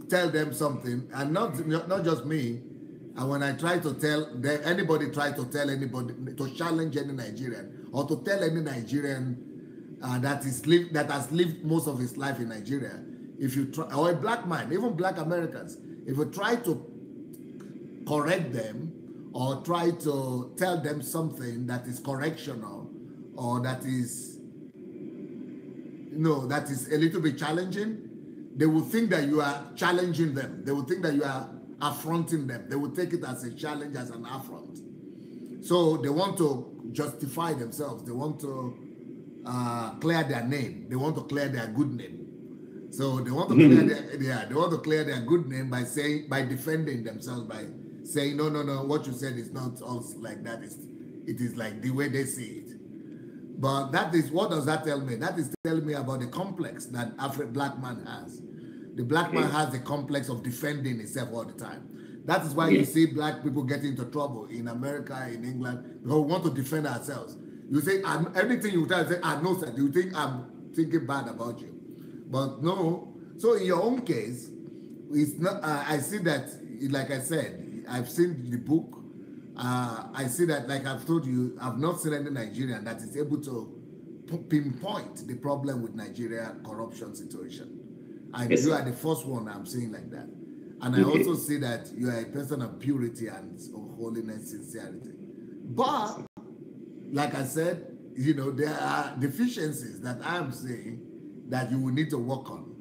tell them something, and not just me, and when I try to tell them, anybody try to tell anybody, to challenge any Nigerian, or to tell any Nigerian that has lived most of his life in Nigeria, if you try, or a black man, even black Americans, if you try to correct them or try to tell them something that is correctional or that is that is a little bit challenging, they will think that you are challenging them. They will think that you are affronting them. They will take it as a challenge, as an affront. So they want to justify themselves. They want to clear their name. They want to clear their good name. So they want to clear their good name by defending themselves, by saying no, what you said is not us like that. It is like the way they see it. But what does that tell me? That is telling me about the complex that black man has. The black man has the complex of defending himself all the time. That is why you see black people get into trouble in America, in England, because we want to defend ourselves. You say, everything you tell, say, I know, sir. You think I'm thinking bad about you. But no. So in your own case, it's not. I see that, like I said, I've seen the book. I see that, like I've told you, I've not seen any Nigerian that is able to pinpoint the problem with Nigeria corruption situation. You are the first one I'm seeing like that. And I also see that you are a person of purity and holiness, sincerity. But, like I said, there are deficiencies that I'm seeing that you will need to work on.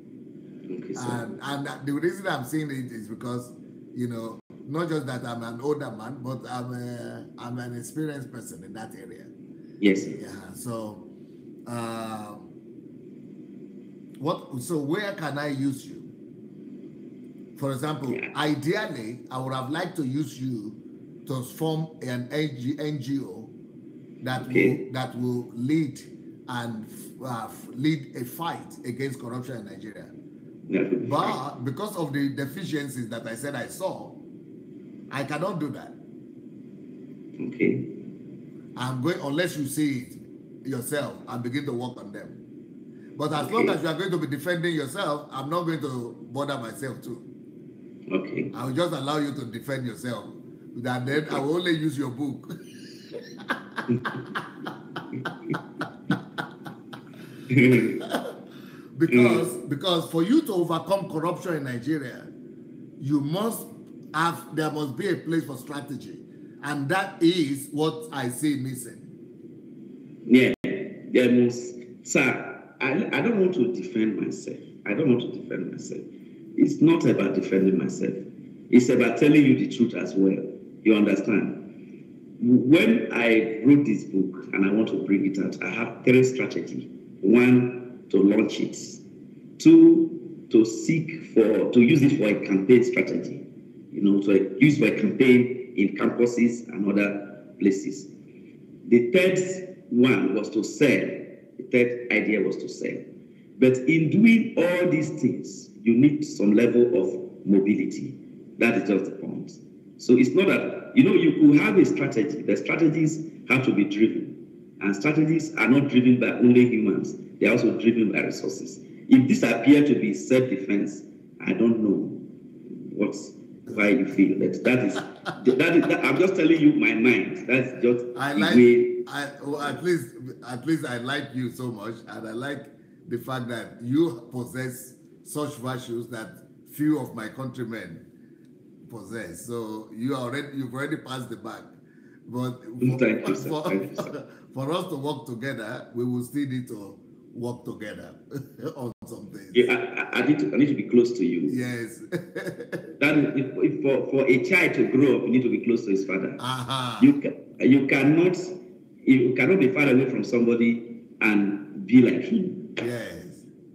And the reason I'm saying it is because, not just that I'm an older man, but I'm an experienced person in that area. Yes. Yeah. So, so where can I use you? For example, ideally, I would have liked to use you to form an NGO that will lead a fight against corruption in Nigeria. But because of the deficiencies that I said I saw, I cannot do that. Okay. I'm going, unless you see it yourself and begin to work on them. But as long as you are going to be defending yourself, I'm not going to bother myself too. Okay. I will just allow you to defend yourself. And then I will only use your book. Because for you to overcome corruption in Nigeria, there must be a place for strategy. And that is what I see missing. Yeah, there must. Sir, I don't want to defend myself. It's not about defending myself. It's about telling you the truth as well. You understand? When I wrote this book and I want to bring it out, I have 3 strategies. 1, to launch it. 2, to use it for a campaign strategy. To use for a campaign in campuses and other places. The third one was to sell. The third idea was to sell. But in doing all these things, you need some level of mobility. That is just the point. So it's not that, you could have a strategy. The strategies have to be driven. And strategies are not driven by only humans. They're also driven by resources. If this appear to be self-defense, I don't know why you feel that is I'm just telling you my mind. That's just at least I like you so much, and I like the fact that you possess such virtues that few of my countrymen possess. So you've already passed the back. But Thank you, sir. Thank you, sir. for us to work together, we will still need to work together on some things. Yeah, I need to be close to you. Yes. That is, if for a child to grow up, you need to be close to his father. Uh-huh. You cannot be far away from somebody and be like him. Yes.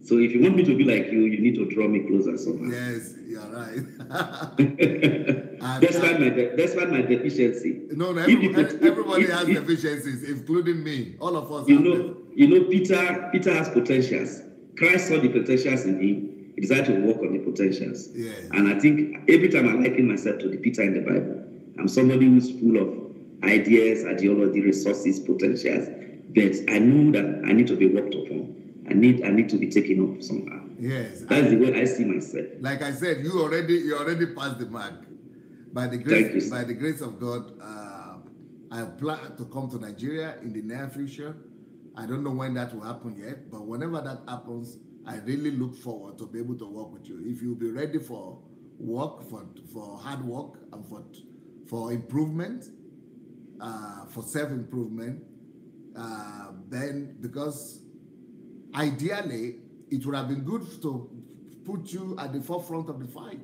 So if you want me to be like you, you need to draw me closer somehow. Yes, you're right. Despite my deficiency. No, everybody has deficiencies, including me. All of us. You know, Peter has potentials. Christ saw the potentials in him. He decided to work on the potentials. Yes. And I think every time I liken myself to the Peter in the Bible, I'm somebody who's full of ideas, ideology, resources, potentials. But I know that I need to be worked upon. I need to be taken up somehow. Yes. That's the way I see myself. Like I said, you already passed the mark. By the grace of God, I plan to come to Nigeria in the near future. I don't know when that will happen yet, but whenever that happens, I really look forward to be able to work with you. If you'll be ready for work, for hard work, and for improvement, for self-improvement, then because ideally, it would have been good to put you at the forefront of the fight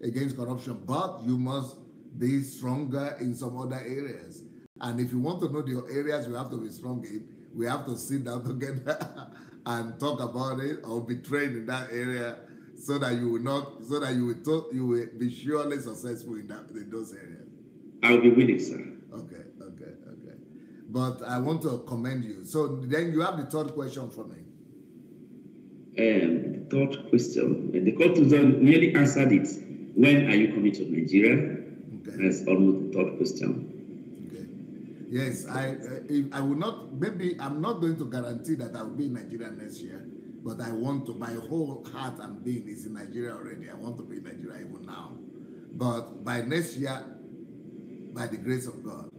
against corruption, but you must be stronger in some other areas. And if you want to know the areas you have to be strong in, we have to sit down together and talk about it, or be trained in that area, so that you will be surely successful in those areas. I'll be with you, sir. Okay. But I want to commend you. So then you have the third question for me. The third question, the conclusion nearly answered it. When are you coming to Nigeria? Okay. That's almost the third question. Okay. Yes, I will not. Maybe I'm not going to guarantee that I will be in Nigeria next year, but I want to. My whole heart and being is in Nigeria already. I want to be in Nigeria even now. But by next year, by the grace of God,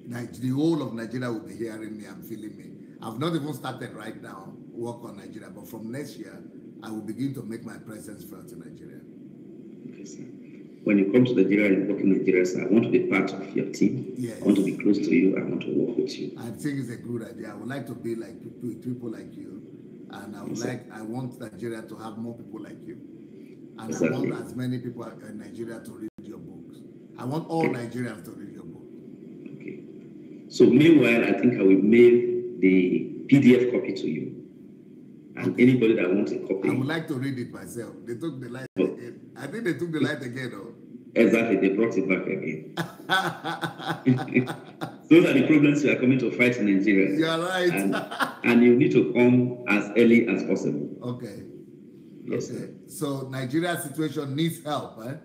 the whole of Nigeria will be hearing me and feeling me. I've not even started right now work on Nigeria, but from next year, I will begin to make my presence felt in Nigeria. Okay, sir. When you come to Nigeria and work in Nigeria, sir, I want to be part of your team. Yes. I want to be close to you. I want to work with you. I think it's a good idea. I would like to be with people like you, and I want Nigeria to have more people like you, and exactly. I want as many people in Nigeria to read your books. I want all Nigerians to read your book. Okay. So meanwhile, I think I will mail the PDF copy to you. And anybody that wants a copy. I would like to read it myself. They took the light again. I think they took the light again, though. Exactly, they brought it back again. Those are the problems we are coming to fight in Nigeria. You are right. And you need to come as early as possible. Okay. Yes, okay. Sir. So Nigeria's situation needs help, eh?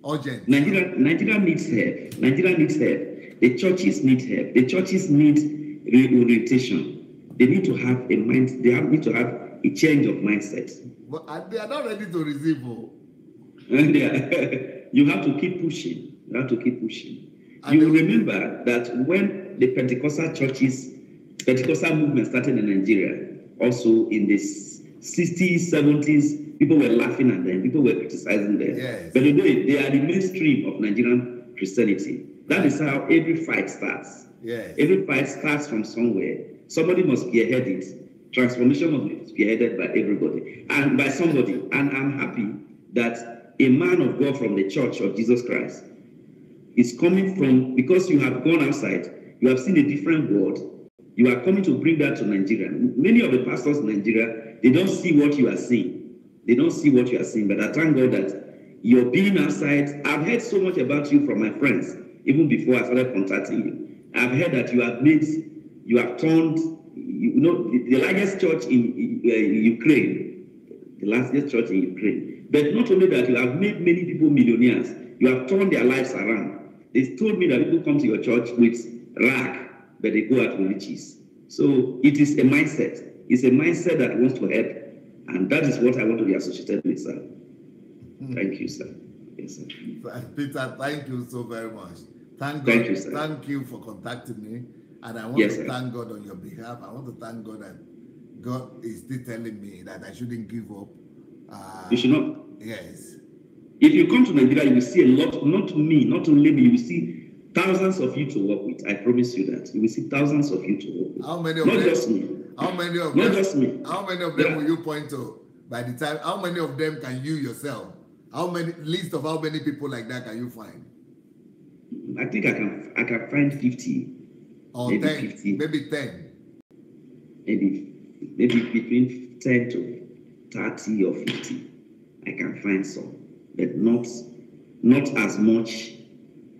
Urgent. Nigeria needs help. Nigeria needs help. The churches need help. The churches need reorientation. They need to have a mind. They need to have a change of mindset. But they are not ready to receive. You have to keep pushing. You have to keep pushing. You will remember that when the Pentecostal movement started in Nigeria, also in the 60s, 70s, people were laughing at them. People were criticizing them. Yes. But they are the mainstream of Nigerian Christianity. That is how every fight starts. Yes. Every fight starts from somewhere. Somebody must spearhead it. Transformation must be spearheaded by everybody and by somebody. And I'm happy that a man of God from the Church of Jesus Christ is coming from, because you have gone outside, you have seen a different world, you are coming to bring that to Nigeria. Many of the pastors in Nigeria, they don't see what you are seeing. They don't see what you are seeing, but I thank God that you're being outside. I've heard so much about you from my friends, even before I started contacting you. I've heard that you have turned, the largest church in Ukraine, the largest church in Ukraine. But not only that, you have made many people millionaires. You have turned their lives around. They told me that people come to your church with rag, but they go out with riches. So it is a mindset. It's a mindset that wants to help. And that is what I want to be associated with, sir. Thank you, sir. Yes, sir. Peter, thank you so very much. Thank you, sir. Thank you for contacting me. And I want to thank God on your behalf. I want to thank God that God is still telling me that I shouldn't give up. You should not. Yes. If you come to Nigeria, you will see a lot, not me, not only me, you will see thousands of you to work with. I promise you that. You will see thousands of you to work with. How many of Not them? just me. How many of Not them? just me. How many of them will you point to by the time? How many of them can you yourself? How many list of how many people like that can you find? I think I can find 50. Or maybe 10, 50. maybe 10. Maybe between 10 to 30 or 50. I can find some, but not as much.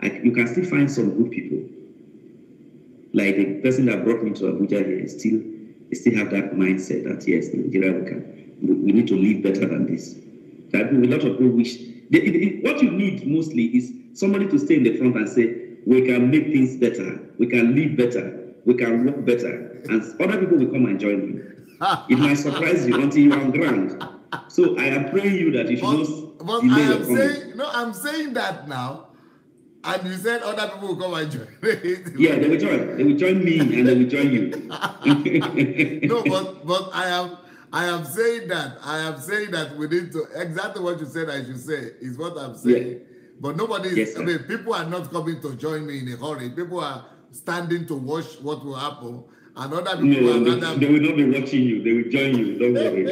You can still find some good people. Like the person that brought me to Abuja here still have that mindset that yes, Nigeria we need to live better than this. That a lot of people wish. What you need mostly is somebody to stay in the front and say, we can make things better, we can live better, we can work better, and other people will come and join you. It might surprise you until you are on ground. So I am praying you that you should not delay your comment. I'm saying that now, and you said other people will come and join. Yeah, they will join. They will join me and they will join you. No, but I am saying that. I am saying that we need to exactly what you said I should say is what I'm saying. Yeah. But nobody is, yes, I mean, people are not coming to join me in a hurry. People are standing to watch what will happen. And other people they will not be watching you. They will join you. Don't worry.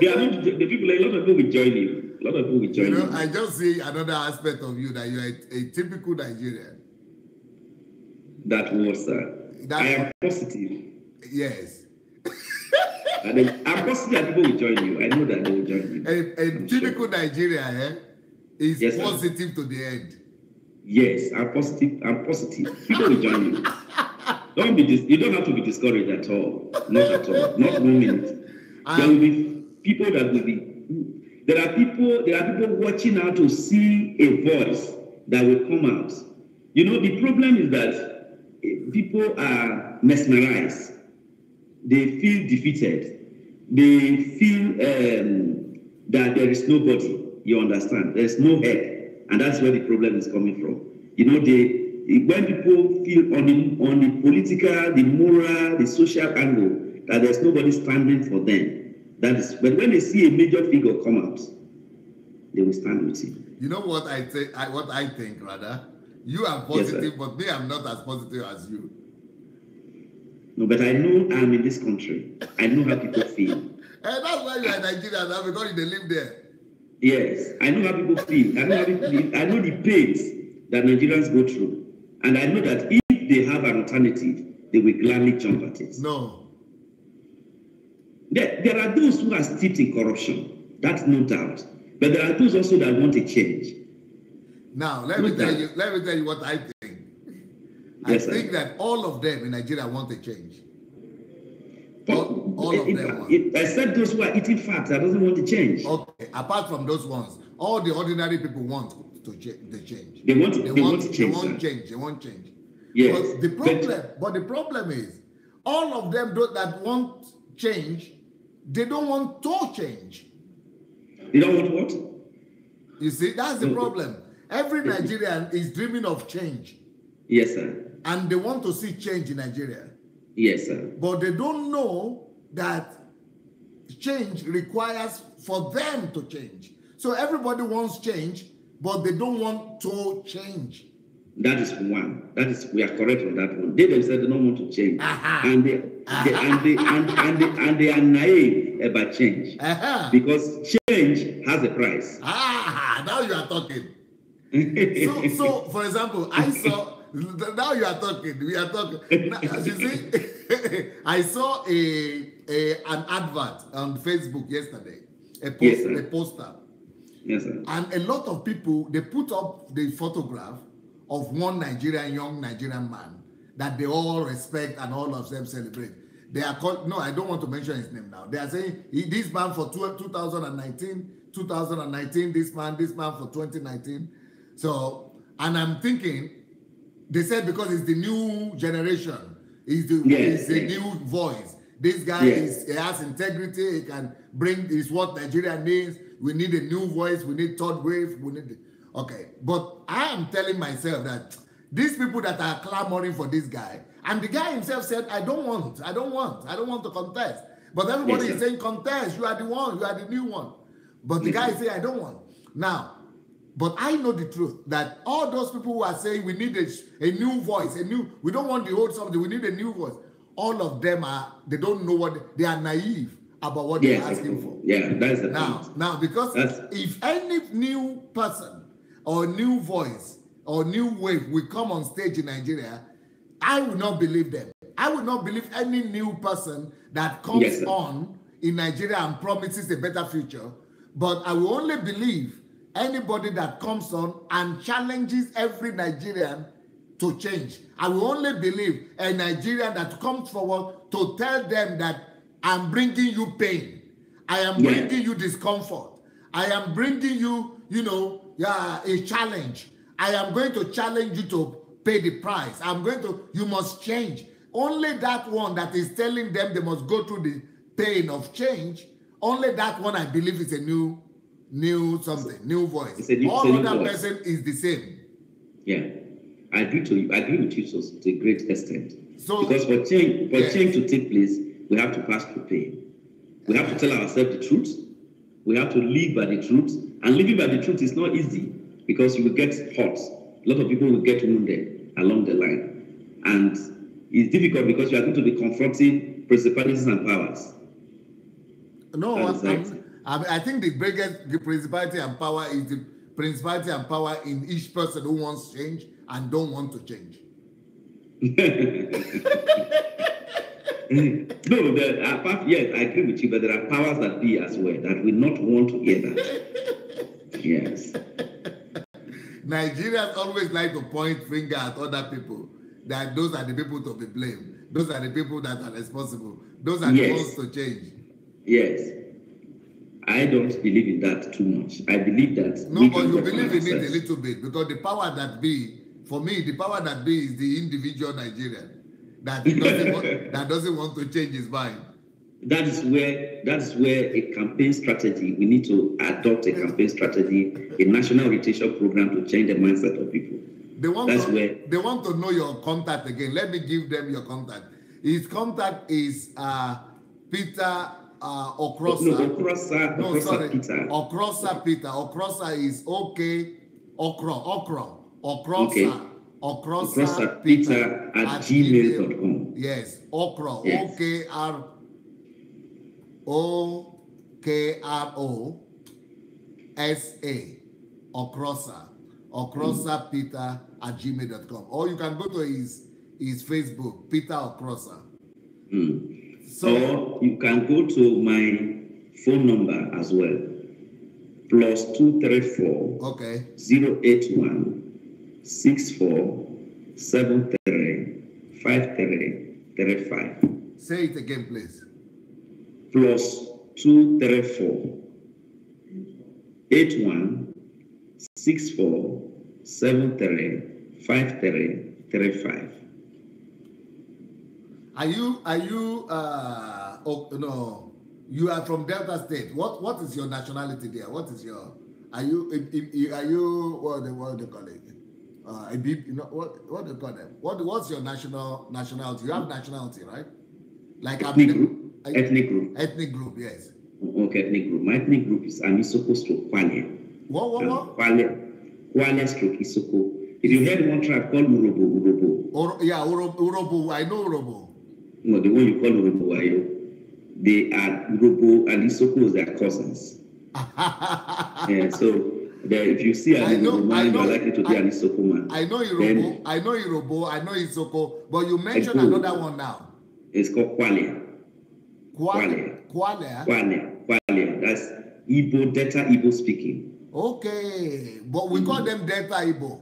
A lot of people will join you. A lot of people will join you. I just see another aspect of you that you are a typical Nigerian. That was, I am positive. Yes. I'm positive that people will join you. I know that they will join you. A typical Nigerian is positive to the end. Yes, I'm positive. People will join you. You don't have to be discouraged at all. Not at all. Not 1 minute. There will be people that will be. There are people watching out to see a voice that will come out. You know, the problem is that people are mesmerized. They feel defeated. They feel that there is nobody. You understand? There is no help. And that's where the problem is coming from. You know, when people feel on the political, the moral, the social angle, that there's nobody standing for them. But when they see a major figure come out, they will stand with him. You know what I think? What I think, rather, you are positive, yes, but me, I'm not as positive as you. No, but I know I'm in this country. I know how people feel. And that's why you are Nigerian now, because they live there. Yes, I know how people feel. I know the pains that Nigerians go through. And I know that if they have an alternative, they will gladly jump at it. No. There are those who are steeped in corruption. That's no doubt. But there are those also that want a change. Now, let me tell you what I think. Yes, I think that all of them in Nigeria want a change. All of them want. Except those who are eating fat that doesn't want to change. Okay, apart from those ones, all the ordinary people want to change. They want to change. They want change. They want change. Yes. But the problem is, all of them that want change, they don't want to change. They don't want what? You see, that's the problem. Every Nigerian is dreaming of change. Yes, sir. And they want to see change in Nigeria. Yes, sir. But they don't know that change requires for them to change. So everybody wants change, but they don't want to change. That is one. We are correct on that one. They themselves don't want to change, and they are naive about change because change has a price. Now you are talking. so for example, I saw. Now you are talking. We are talking. Now, you see, I saw an advert on Facebook yesterday. A poster. Yes, sir. And a lot of people, they put up the photograph of one young Nigerian man that they all respect and all of them celebrate. They are called, no, I don't want to mention his name now. They are saying, this man for 2019, this man for 2019. So, and I'm thinking, they said because it's the new generation, he's the new voice. This guy he has integrity, he can bring, is what Nigeria needs. We need a new voice, we need third wave, okay. But I am telling myself that these people that are clamoring for this guy, and the guy himself said, I don't want to contest. But everybody is saying, contest, you are the one, you are the new one. But the guy said, I don't want. Now, But I know the truth that all those people who are saying we need a new voice, we don't want the old something, we need a new voice. All of them they don't know they are naive about what they're asking for. Yeah, that's the point. Now, because if any new person or new voice or new wave will come on stage in Nigeria, I will not believe them. I will not believe any new person that comes on in Nigeria and promises a better future. But I will only believe anybody that comes on and challenges every Nigerian to change. I will only believe a Nigerian that comes forward to tell them that I'm bringing you pain. I am bringing you discomfort. I am bringing you, a challenge. I am going to challenge you to pay the price. You must change. Only that one that is telling them they must go through the pain of change, only that one I believe is a new voice. All other person is the same. Yeah, I agree with you to a great extent. So, because for change to take place, we have to pass through pain. We have to tell ourselves the truth. We have to live by the truth. And living by the truth is not easy because you will get hurt. A lot of people will get wounded along the line. And it's difficult because you are going to be confronting principalities and powers. No, I think the principality and power is the principality and power in each person who wants change and don't want to change. No, yes, I agree with you, but there are powers that be as well that will not want to hear that. Yes. Nigerians always like to point finger at other people, that those are the people to be blamed. Those are the people that are responsible. Those are the ones to change. Yes. I don't believe in that too much. I believe that. No, but you believe in it a little bit because the power that be, for me, the power that be is the individual Nigerian that doesn't want to change his mind. That is where a campaign strategy, we need to adopt a campaign strategy, a national orientation program to change the mindset of people. They want to know your contact again. Let me give them your contact. His contact is Peter Okrosa. No, Okrosa Peter. Okrosa Peter. Okrosa is Okrosa Peter at gmail.com. Yes, Okro. Yes. Okrosa. Okrosa Peter at gmail.com. Or you can go to his Facebook, Peter Okrosa. So, or you can go to my phone number as well. +234 081 64 73 53 35. Say it again, please. +234 81 64 73 53 35. You are from Delta State. What is your nationality there? What is your, what do they call it? What do they call them? What's your nationality? You have nationality, right? Like ethnic group. Ethnic group, yes. Okay, ethnic group. My ethnic group is Anisoko stroke Kwale. What? Kwale stroke Isoko. If you heard one tribe called Urobo. Urobo. I know Urobo. No, the one you call Urobo Ayo. They are Urobo and Isoko is their cousins. Yeah, so if you see an Urobo man, you're likely to be an Isoko man. I know Urobo, I know Isoko, but you mentioned another one now. It's called Kwale. Kwale. That's Igbo, Delta Igbo speaking. Okay, but we call them Delta Igbo.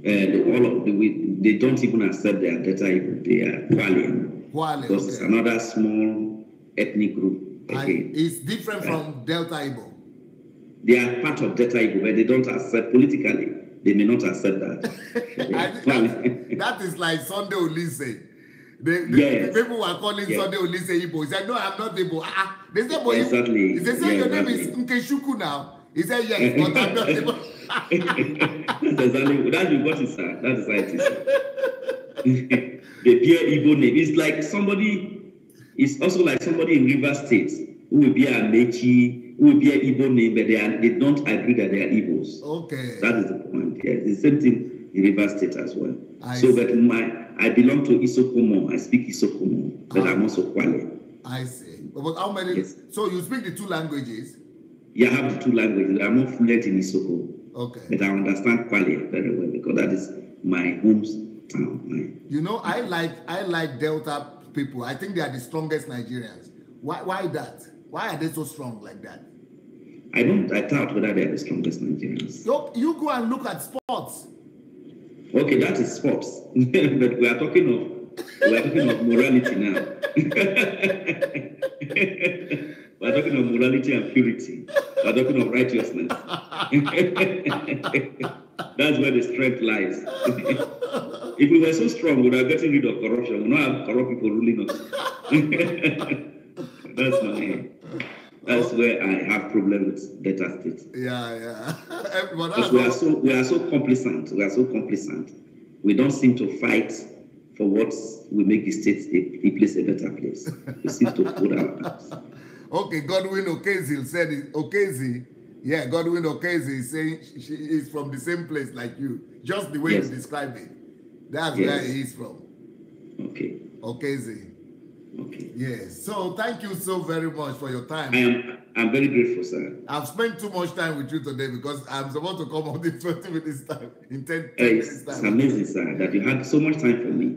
They don't even accept they are Delta Igbo. They are Kwale. Because it's another small ethnic group. Okay. It's different from Delta Igbo. They are part of Delta Igbo, but they don't accept politically. They may not accept that. That is like Sunday Olise. The people were calling Sunday Olise Igbo. He said, "No, I'm not Igbo." They said, "Boy, exactly." They said, "Your name is Nkeshuku now." He said, "Yes, but I'm not Igbo." That's what it is. That is how it is. The pure Igbo name. It's like somebody. It's also like somebody in River State who will be a Mechi. who bear Igbo name, but they don't agree that they are Igbos. Okay. That is the point. Yeah, it's the same thing in Rivers State as well. I see. But I belong to Isokomo. I speak Isokomo, but I'm also Kwale. I see. But how many? Yes. So you speak the 2 languages? Yeah, I have the 2 languages. I'm more fluent in Isoko. Okay. But I understand Kwale very well because that is my hometown. You know, I like Delta people. I think they are the strongest Nigerians. Why that? Why are they so strong like that? I doubt whether they are the strongest Nigerians. You go and look at sports. Okay, that is sports. But we are talking of morality now. We are talking of morality and purity. We are talking of righteousness. That's where the strength lies. If we were so strong, we would have gotten rid of corruption. We would not have corrupt people ruling us. That's where I have problem with Delta State. Yeah. Because we are so complacent. We are so complacent. We don't seem to fight for what will make the state a place a better place. We seem to put our arms. Okay, Godwin Okezi said Okezi. Yeah, Godwin Okezi is saying she is from the same place like you. Just the way you describe it. That's where he is from. Okay. Okezi. Okay. Yes. So thank you so very much for your time. I'm very grateful, sir. I've spent too much time with you today because I'm supposed to come on in 20 minutes time. In 10 minutes time. It's amazing, sir, that you had so much time for me.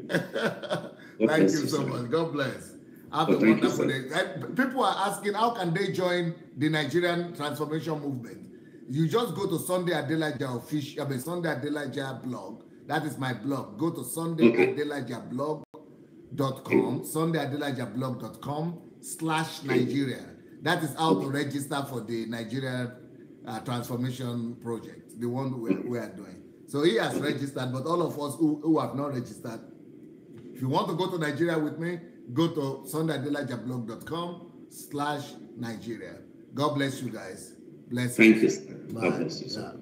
Thank you so much. God bless. Have a wonderful day. People are asking, how can they join the Nigerian transformation movement? You just go to Sunday Adelaja official, Sunday Adelaja blog. That is my blog. Go to sundayadelajablog.com, sundayadelajablog.com/Nigeria. That is how to register for the Nigerian transformation project, the one we are doing. So he has registered, but all of us who have not registered, if you want to go to Nigeria with me, go to sundayadelajablog.com/Nigeria. God bless you guys. Bless you. Thank you, sir. God bless you, sir.